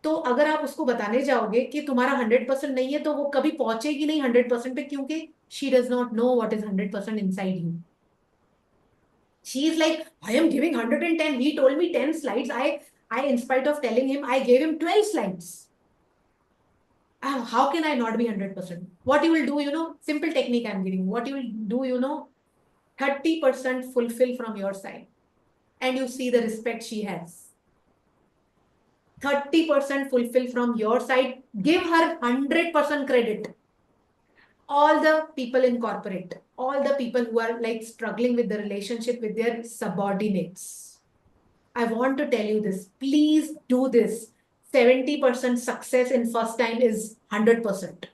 [SPEAKER 2] तो अगर आप उसको बताने जाओगे कि तुम्हारा 100% नहीं है, तो वो कभी पहुंचेगी नहीं 100% पे, क्योंकि she does not know what is 100% inside you. She is like, I am giving 110. He told me 10 slides. In spite of telling him, I gave him 12 slides. How can I not be 100%? What you will do, simple technique I'm giving. What you will do, 30% fulfill from your side. And you see the respect she has. 30% fulfill from your side. Give her 100% credit. All the people in corporate, all the people who are like struggling with the relationship with their subordinates, I want to tell you this. Please do this. 70% success in first time is 100%.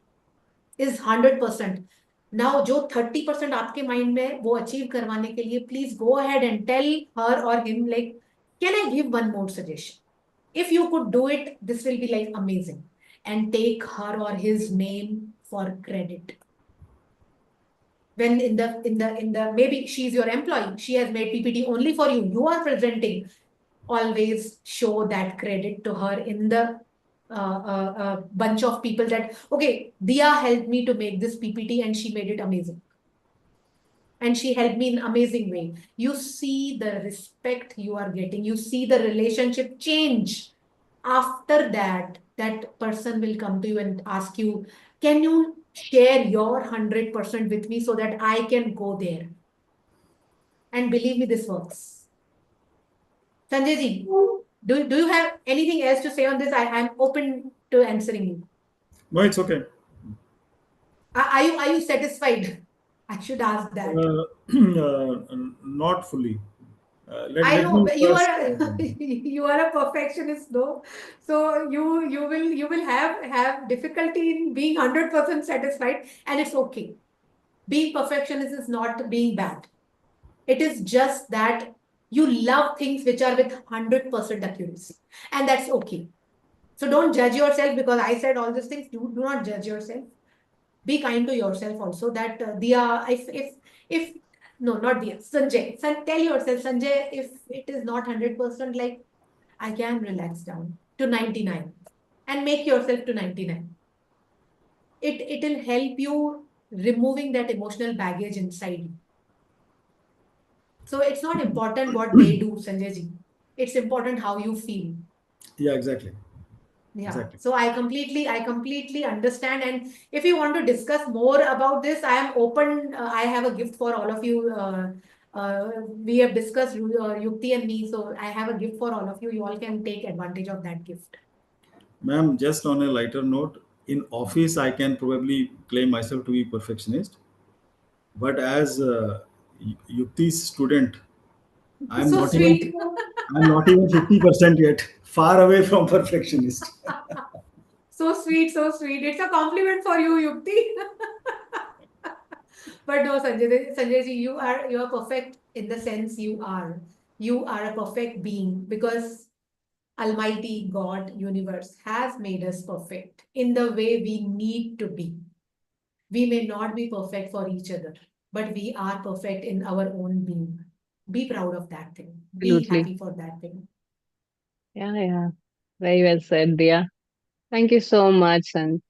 [SPEAKER 2] Is 100%. Now, जो 30% आपके mind में है, वो achieve करवाने के लिए please go ahead and tell her और him like, can I give one more suggestion? If you could do it, this will be like amazing. And take her or his name for credit. When in the maybe she's your employee, she has made PPT only for you. You are presenting. Always show that credit to her in the bunch of people that, okay, Dia helped me to make this PPT and she made it amazing. And she helped me in an amazing way. You see the respect you are getting. You see the relationship change. After that, that person will come to you and ask you, can you share your 100% with me so that I can go there? And believe me, this works. Sanjay ji, do you have anything else to say on this? I'm open to answering you.
[SPEAKER 5] No, it's okay.
[SPEAKER 2] Are you satisfied? I should ask that.
[SPEAKER 5] Not fully.
[SPEAKER 2] I
[SPEAKER 5] Let
[SPEAKER 2] know,
[SPEAKER 5] me
[SPEAKER 2] but you
[SPEAKER 5] first.
[SPEAKER 2] are you are a perfectionist, though. So you will have difficulty in being 100% satisfied, and it's okay. Being perfectionist is not being bad. It is just that you love things which are with 100% accuracy, and that's okay. So don't judge yourself because I said all these things. Do not judge yourself. Be kind to yourself also. That Dia, if No, not dear. Sanjay. Tell yourself, Sanjay, if it is not 100%, like I can relax down to 99 and make yourself to 99. It'll help you removing that emotional baggage inside you. So it's not important what they do, Sanjay ji. It's important how you feel.
[SPEAKER 5] Yeah, exactly.
[SPEAKER 2] Yeah.
[SPEAKER 5] Exactly.
[SPEAKER 2] So I completely understand. And if you want to discuss more about this, I am open. I have a gift for all of you. We have discussed Yukti and me, so I have a gift for all of you. You all can take advantage of that gift.
[SPEAKER 5] Ma'am, just on a lighter note, in office I can probably claim myself to be perfectionist, but as Yukti's student, I'm
[SPEAKER 2] So
[SPEAKER 5] not even
[SPEAKER 2] sweet.
[SPEAKER 5] I'm not even 50% yet. Far away from perfectionist.
[SPEAKER 2] So sweet, so sweet. It's a compliment for you, Yukti. But no, Sanjay ji, you are perfect in the sense you are. You are a perfect being because Almighty God, universe has made us perfect in the way we need to be. We may not be perfect for each other, but we are perfect in our own being. Be proud of that thing. Be
[SPEAKER 1] Absolutely.
[SPEAKER 2] happy for that thing.
[SPEAKER 1] Yeah, yeah. Very well said, Dia. Thank you so much, and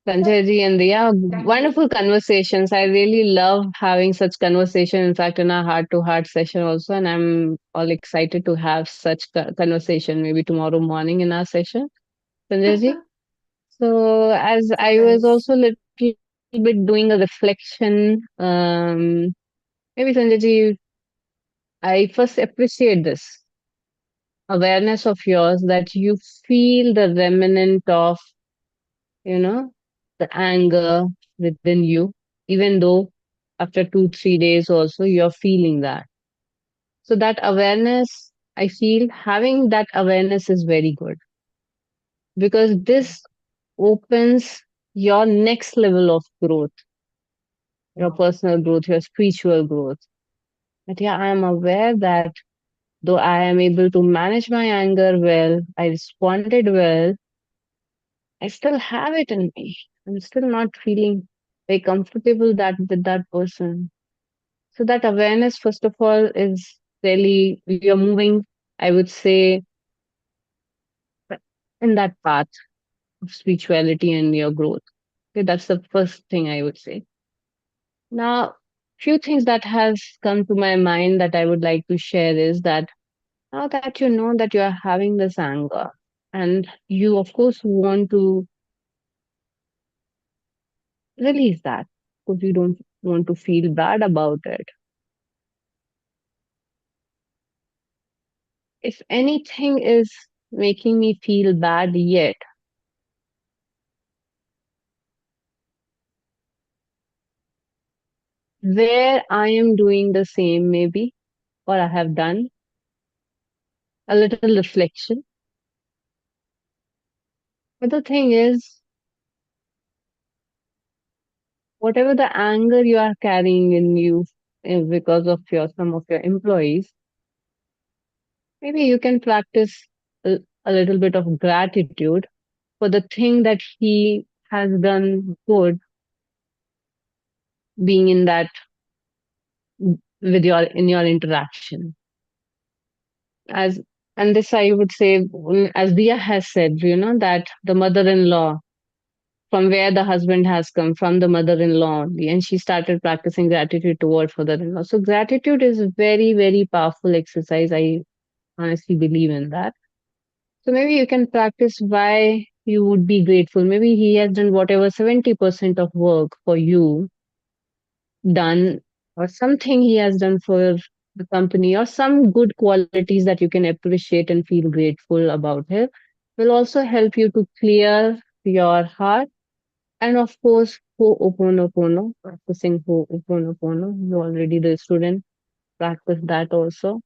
[SPEAKER 1] Sanjay ji and Dia.
[SPEAKER 2] Thank you.
[SPEAKER 1] Wonderful conversations. I really love having such conversation. In fact, in our heart-to-heart session also, and I'm all excited to have such conversation maybe tomorrow morning in our session, Sanjay ji. So, as
[SPEAKER 2] So
[SPEAKER 1] I was
[SPEAKER 2] nice.
[SPEAKER 1] also little bit doing a reflection, maybe Sanjay ji, I first appreciate this awareness of yours that you feel the remnant of, you know, the anger within you, even though after 2, 3 days also you're feeling that. So that awareness, I feel having that awareness is very good because this opens your next level of growth, your
[SPEAKER 2] Wow.
[SPEAKER 1] personal growth, your spiritual growth. But yeah, I am aware that though I am able to manage my anger well, I responded well, I still have it in me. I'm still not feeling very comfortable that with that person. So that awareness, first of all, is really you're moving, I would say, in that path of spirituality and your growth. Okay, that's the first thing I would say. Now, few things that has come to my mind that I would like to share is that now that you know that you are having this anger and you of course want to release that because you don't want to feel bad about it. If anything is making me feel bad yet, where I am doing the same maybe, or I have done a little reflection. But the thing is, whatever the anger you are carrying in you because of your some of your employees, maybe you can practice a little bit of gratitude for the thing that he has done good being in that with your in your interaction as and this I would say as Dia has said, that the mother-in-law from where the husband has come from the mother-in-law only, and she started practicing gratitude toward father-in-law. So gratitude is a very, very powerful exercise. I honestly believe in that. So maybe you can practice why you would be grateful. Maybe he has done whatever 70% of work for you done, or something he has done for the company, or some good qualities that you can appreciate and feel grateful about him, will also help you to clear your heart. And of course, Ho'oponopono, practicing Ho'oponopono. You already the student practice that also.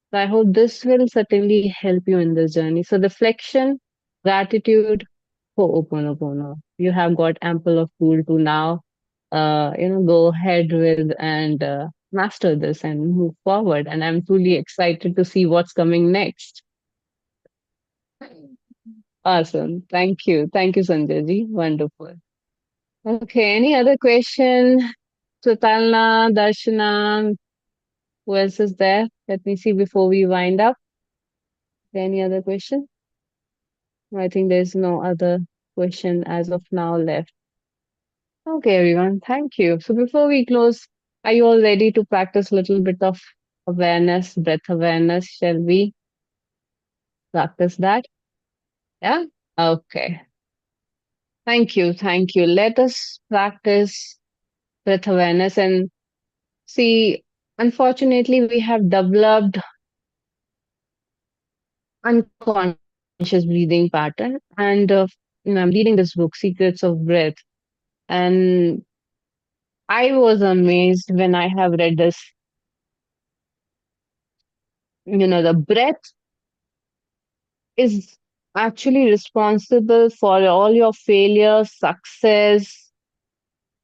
[SPEAKER 1] So I hope this will certainly help you in this journey. So reflection, gratitude, Ho'oponopono. You have got ample of tool to now, go ahead with and master this and move forward. And I'm truly excited to see what's coming next. Awesome. Thank you. Thank you, Sanjay ji. Wonderful. Okay. Any other question? Sutalna, Darshana, Who else is there? Let me see before we wind up. Any other question? I think there's no other question as of now left. Okay, everyone. Thank you. So before we close, are you all ready to practice a little bit of awareness, breath awareness? Shall we practice that? Yeah? Okay. Thank you. Thank you. Let us practice breath awareness and see, unfortunately, we have developed unconscious breathing pattern. And I'm reading this book, Secrets of Breath. And I was amazed when I have read this. The breath is actually responsible for all your failure, success,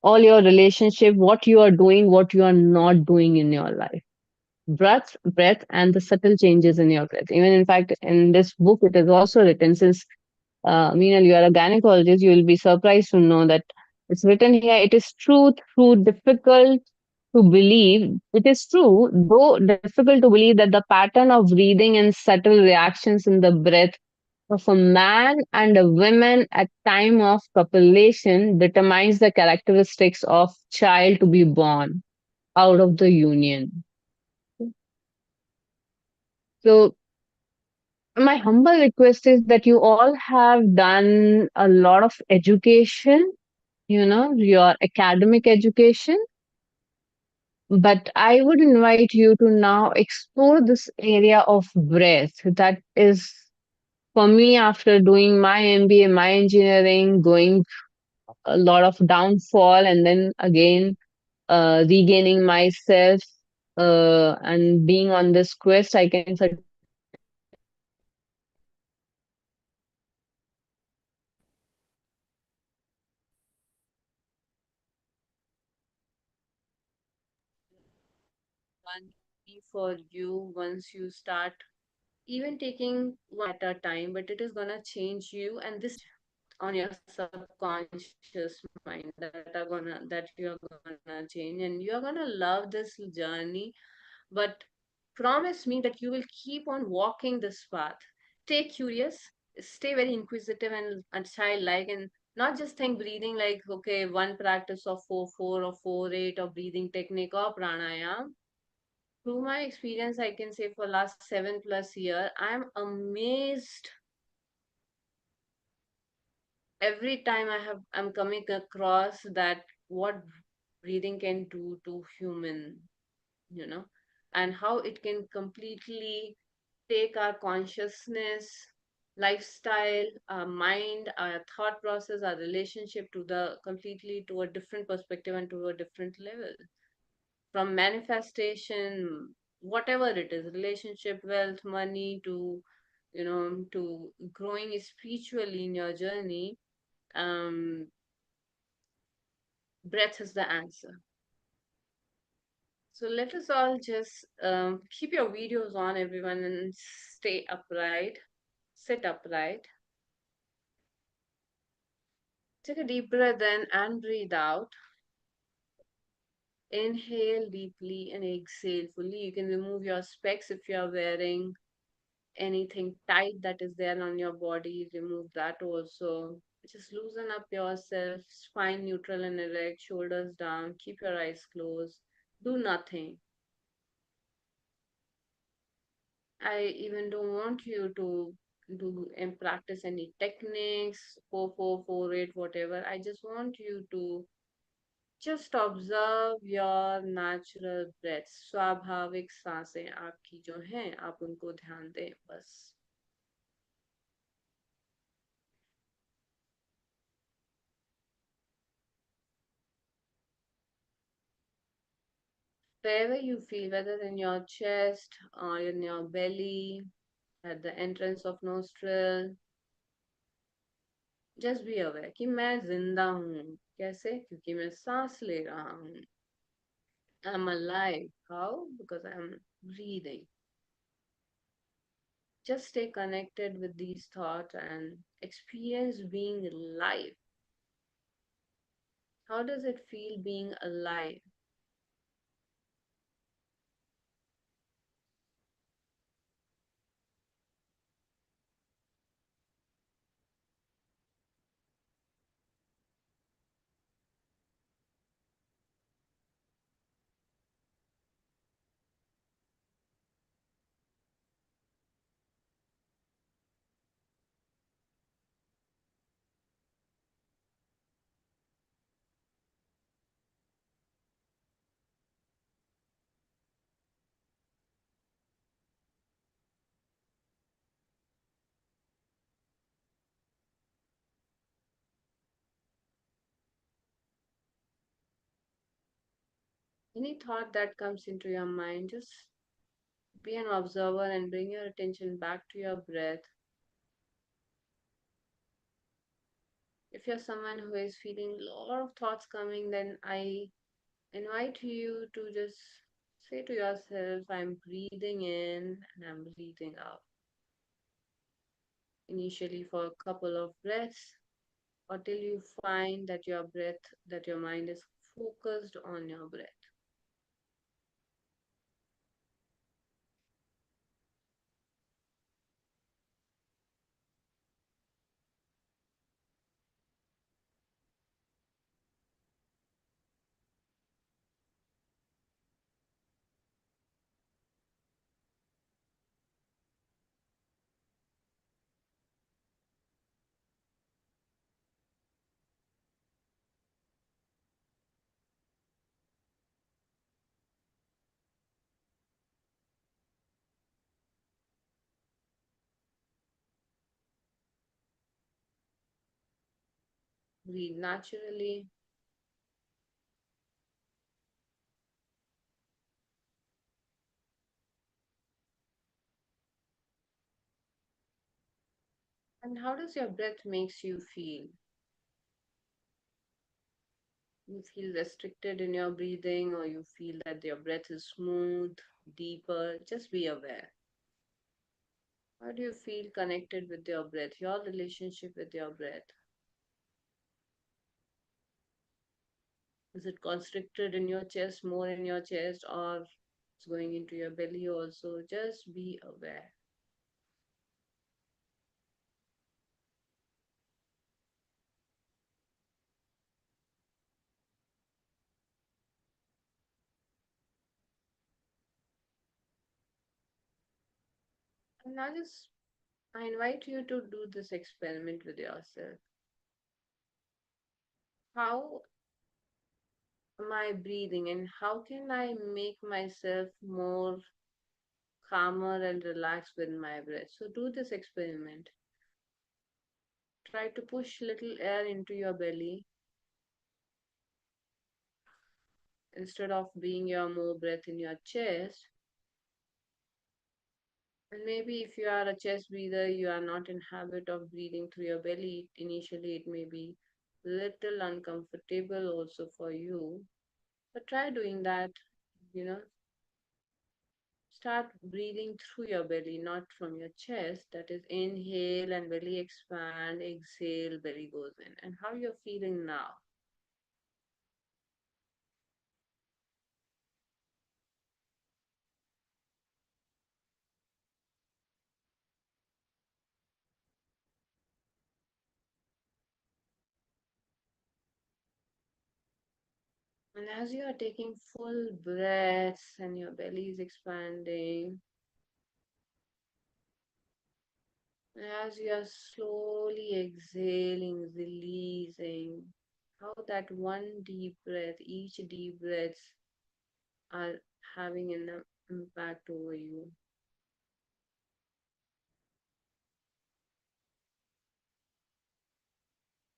[SPEAKER 1] all your relationship, what you are doing, what you are not doing in your life. Breath, and the subtle changes in your breath. Even in fact, in this book, it is also written, since Meenal, you are a gynecologist, you will be surprised to know that it's written here, it is true, through difficult to believe. It is true, though difficult to believe, that the pattern of breathing and subtle reactions in the breath of a man and a woman at time of copulation determines the characteristics of child to be born out of the union. So my humble request is that you all have done a lot of education, your academic education. But I would invite you to now explore this area of breath. That is, for me, after doing my MBA, my engineering, going a lot of downfall, and then again regaining myself and being on this quest, I can one for you once you start even taking one at a time, but it is gonna change you, and this on your subconscious mind that you're gonna change, and you're gonna love this journey. But promise me that you will keep on walking this path. Stay curious, stay very inquisitive and childlike, and not just think breathing like, okay, one practice of 4-4 or 4-8 or breathing technique or pranayam. Through my experience, I can say for last 7+ year, I'm amazed every time I'm coming across that what breathing can do to human, you know, and how it can completely take our consciousness, lifestyle, our mind, our thought process, our relationship to the completely to a different perspective and to a different level. From manifestation, whatever it is, relationship, wealth, money, to growing spiritually in your journey, um, breath is the answer. So let us all just keep your videos on, everyone, and stay upright, sit upright. Take a deep breath in and breathe out. Inhale deeply and exhale fully. You can remove your specs if you are wearing anything tight that is there on your body. Remove that also. Just loosen up yourself, spine neutral and erect, shoulders down. Keep your eyes closed. Do nothing. I even don't want you to do and practice any techniques, 4-4-4-8, whatever. I just want you to just observe your natural breath. स्वाभाविक सांसें आपकी जो हैं, आप उनको ध्यान दें बस. Wherever you feel, whether in your chest or in your belly, at the entrance of nostril, just be aware कि मैं जिंदा हूँ. कैसे? क्योंकि मैं सांस ले रहा हूँ. I'm alive. How? Because I'm breathing. Just stay connected with these thoughts and experience being alive. How does it feel being alive? Any thought that comes into your mind, just be an observer and bring your attention back to your breath. If you're someone who is feeling a lot of thoughts coming, then I invite you to just say to yourself, I'm breathing in and I'm breathing out. Initially for a couple of breaths, or till you find that that your mind is focused on your breath. Breathe naturally. And how does your breath makes you feel? You feel restricted in your breathing, or you feel that your breath is smooth, deeper? Just be aware. How do you feel connected with your breath, your relationship with your breath? Is it constricted in your chest, more in your chest, or it's going into your belly also? Just be aware. And now just I invite you to do this experiment with yourself. How am I breathing, and how can I make myself more calmer and relaxed with my breath? So do this experiment. Try to push little air into your belly instead of being your more breath in your chest. And maybe if you are a chest breather, you are not in habit of breathing through your belly. Initially, it may be little uncomfortable also for you. But try doing that, you know. Start breathing through your belly, not from your chest. That is, inhale and belly expand, exhale, belly goes in. And how you're feeling now. And as you are taking full breaths and your belly is expanding, and as you are slowly exhaling, releasing, how that one deep breath, each deep breaths are having an impact over you.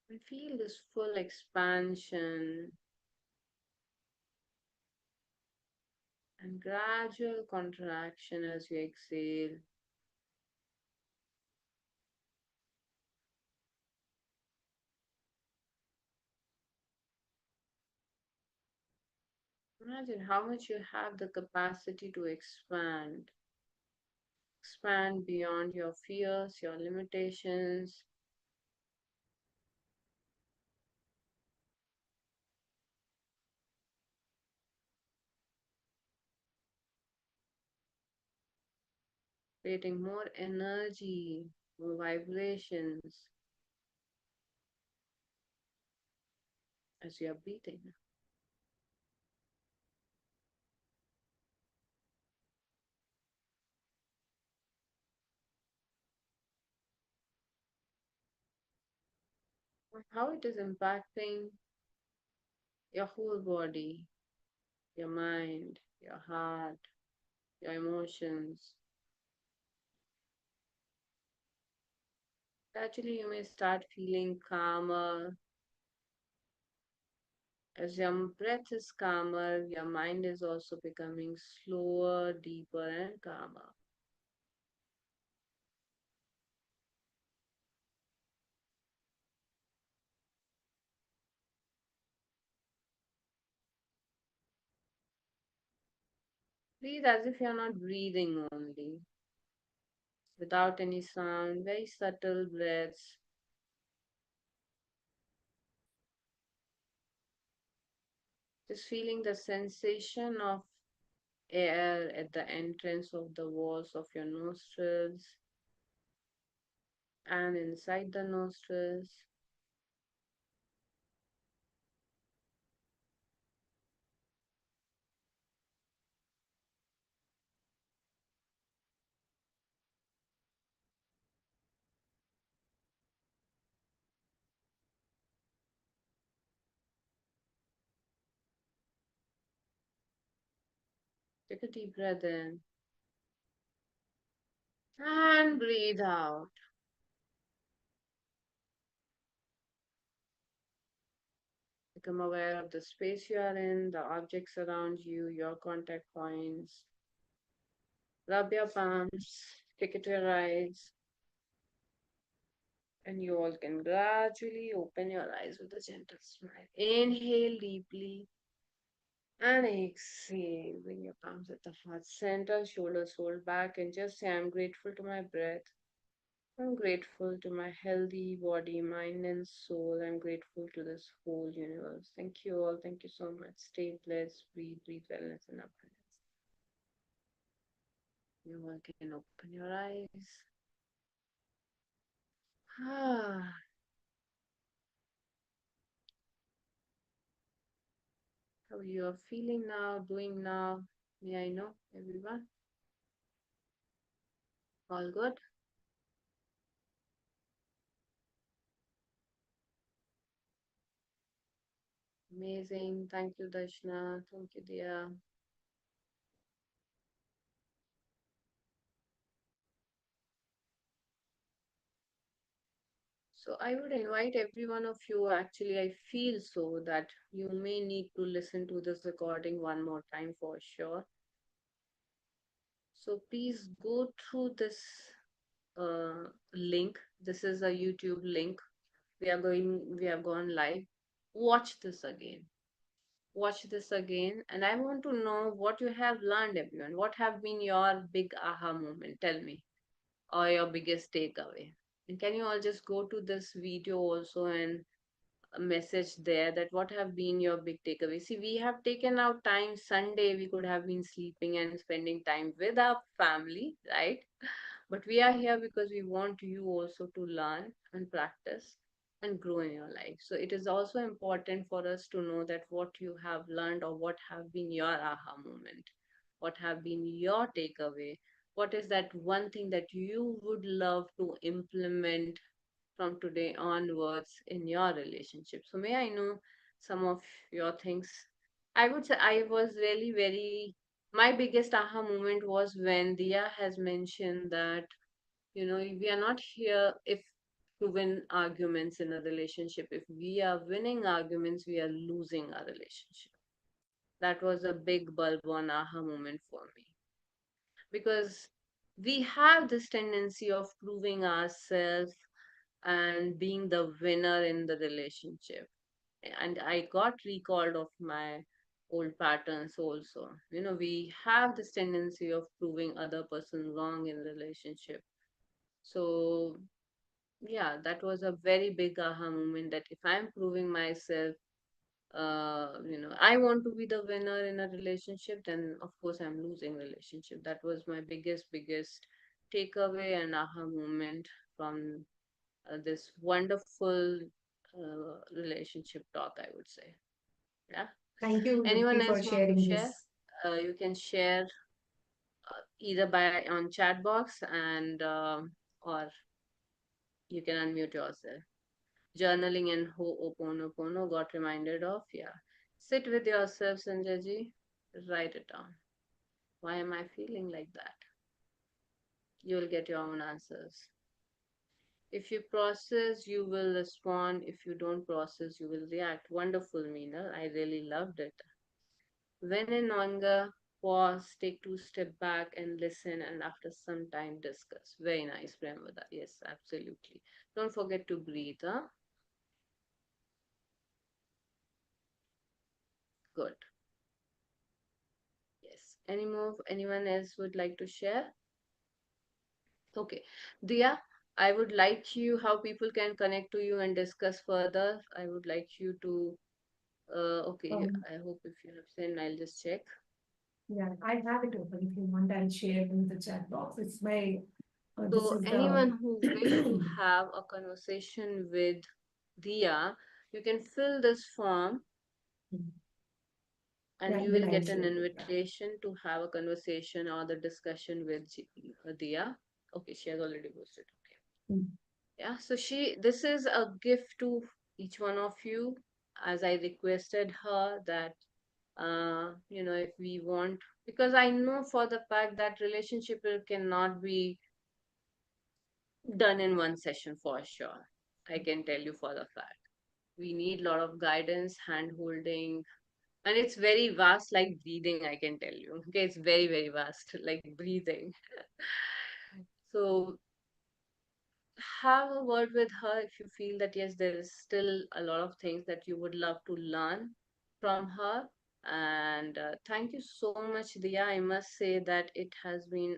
[SPEAKER 1] And feel this full expansion and gradual contraction as you exhale. Imagine how much you have the capacity to expand beyond your fears, your limitations, creating more energy, more vibrations as you are breathing. How it is impacting your whole body, your mind, your heart, your emotions. Gradually, you may start feeling calmer
[SPEAKER 6] As your breath is calmer, your mind is also becoming slower, deeper, and calmer. Breathe as if you're not breathing only, without any sound, very subtle breaths. Just feeling the sensation of air at the entrance of the walls of your nostrils and inside the nostrils. Take a deep breath in and breathe out. Become aware of the space you are in, the objects around you, your contact points. Rub your palms, take it to your eyes, and you all can gradually open your eyes with a gentle smile. Inhale deeply and exhale. Bring your palms at the heart center, shoulders rolled back, and just say, I'm grateful to my breath. I'm grateful to my healthy body, mind, and soul. I'm grateful to this whole universe. Thank you all. Thank you so much. Stay blessed. Breathe wellness and abundance. You all can open your eyes. Ah, how you are feeling now, doing now? May I know, everyone? All good? Amazing. Thank you, Dashna. Thank you, Dia. So I would invite every one of you, actually, I feel so that you may need to listen to this recording one more time for sure. So please go through this link. This is a YouTube link. We have gone live. Watch this again. Watch this again. And I want to know what you have learned, everyone. What have been your big aha moment? Tell me. Or your biggest takeaway. And can you all just go to this video also and a message there that what have been your big takeaways? See, we have taken out time Sunday, we could have been sleeping and spending time with our family, right? But we are here because we want you also to learn and practice and grow in your life. So it is also important for us to know that what you have learned or what have been your aha moment, what have been your takeaway, what is that one thing that you would love to implement from today onwards in your relationship. So may I know some of your things? I would say I was really very, my biggest aha moment was when Dia has mentioned that, you know, we are not here if to win arguments in a relationship. If we are winning arguments, we are losing our relationship. That was a big bulb on aha moment for me because we have this tendency of proving ourselves and being the winner in the relationship. And I got recalled of my old patterns also. You know, we have this tendency of proving other person wrong in relationship. So yeah, that was a very big aha moment that if I'm proving myself, you know, I want to be the winner in a relationship, then of course I'm losing relationship. That was my biggest takeaway and aha moment from this wonderful relationship talk, I would say. Yeah.
[SPEAKER 2] Thank you,
[SPEAKER 6] Anyone
[SPEAKER 2] Yukti, for
[SPEAKER 6] else want to
[SPEAKER 2] sharing
[SPEAKER 6] share?
[SPEAKER 2] this.
[SPEAKER 6] You can share either by on chat box and or you can unmute yourself. Journaling and Ho'oponopono got reminded of. Yeah. Sit with yourself, Sanjay ji. Write it down. Why am I feeling like that? You'll get your own answers. If you process, you will respond. If you don't process, you will react. Wonderful, Meena. I really loved it. When in anger, pause, take two step back and listen, and after some time discuss. Very nice, Premvada. Yes, absolutely. Don't forget to breathe, huh? Good. Yes. Anyone else would like to share? Okay. Dia, I would like you, how people can connect to you and discuss further. I would like you to, okay,
[SPEAKER 2] Um,
[SPEAKER 6] I hope if you have sent, I'll just check.
[SPEAKER 2] yeah, I have it open. If you want, I'll share it in the chat box. It's my, this
[SPEAKER 6] So
[SPEAKER 2] is
[SPEAKER 6] anyone
[SPEAKER 2] the,
[SPEAKER 6] who wish to have a conversation with Dia, you can fill this form and
[SPEAKER 2] yeah,
[SPEAKER 6] you
[SPEAKER 2] then
[SPEAKER 6] will
[SPEAKER 2] I'll
[SPEAKER 6] get an
[SPEAKER 2] share it. Yeah.
[SPEAKER 6] invitation to have a conversation or the discussion with Dia. Okay, she has already posted. Okay.
[SPEAKER 2] Mm.
[SPEAKER 6] Yeah, so this is a gift to each one of you, as I requested her that, if we want, because I know for the fact that relationship cannot be done in one session for sure. I can tell you for the fact. We need a lot of guidance, hand holding, and it's very vast, like breathing, I can tell you. Okay, it's very, very vast, like breathing. So have a word with her if you feel that yes, there is still a lot of things that you would love to learn from her. And thank you so much, Dia. I must say that it has been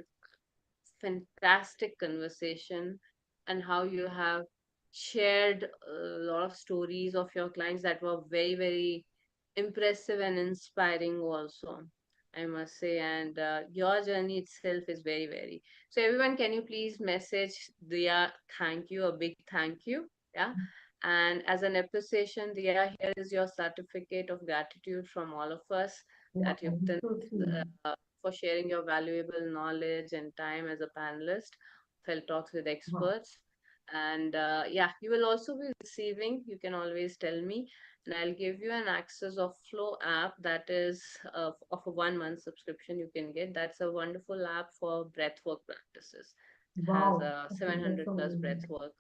[SPEAKER 6] fantastic conversation, and how you have shared a lot of stories of your clients that were very, very impressive and inspiring also, I must say. And your journey itself is very, very, so everyone, can you please message Dia thank you, a big thank you. Yeah. And as an appreciation, Dia, here is your certificate of gratitude from all of us,
[SPEAKER 2] Yeah,
[SPEAKER 6] that you've done
[SPEAKER 2] so sweet.
[SPEAKER 6] for sharing your valuable knowledge and time as a panelist, Health Talks with
[SPEAKER 2] Wow.
[SPEAKER 6] Experts. And yeah, you will also be receiving, you can always tell me, and I'll give you an access of Flow app that is of a 1 month subscription you can get. That's a wonderful app for breathwork practices. It has
[SPEAKER 2] Wow. Okay, that's
[SPEAKER 6] 700
[SPEAKER 2] so
[SPEAKER 6] plus
[SPEAKER 2] amazing.
[SPEAKER 6] breathwork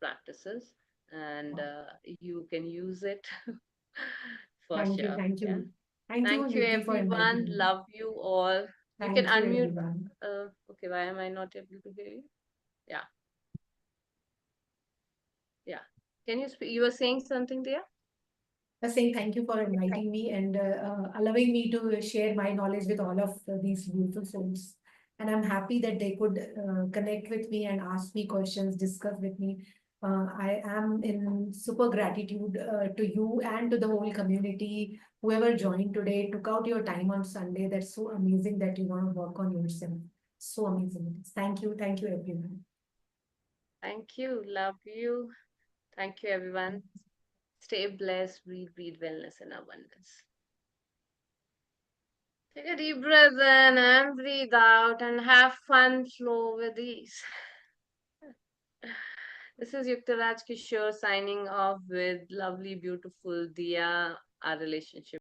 [SPEAKER 6] practices, and
[SPEAKER 2] Wow.
[SPEAKER 6] you can use it for
[SPEAKER 2] Thank you.
[SPEAKER 6] sure.
[SPEAKER 2] Thank
[SPEAKER 6] Yeah.
[SPEAKER 2] you. Thank you,
[SPEAKER 6] Thank you,
[SPEAKER 2] Yukti, for inviting
[SPEAKER 6] everyone.
[SPEAKER 2] me.
[SPEAKER 6] Love you all. You can
[SPEAKER 2] Thank you,
[SPEAKER 6] unmute.
[SPEAKER 2] everyone.
[SPEAKER 6] Okay, why am I not able to hear you? Yeah, yeah. Can you speak? You were saying something there?
[SPEAKER 2] I was saying thank you for inviting me and allowing me to share my knowledge with all of these beautiful souls. And I'm happy that they could connect with me and ask me questions, discuss with me. I am in super gratitude to you and to the whole community. Whoever joined today, took out your time on Sunday. That's so amazing that you want to work on yourself. So amazing. Thank you. Thank you, everyone.
[SPEAKER 6] Thank you. Love you. Thank you, everyone. Stay blessed. Breathe wellness and abundance. Take a deep breath in and breathe out and have fun, flow with ease. This is Yuktaraj Kishore signing off with lovely, beautiful Dia, our relationship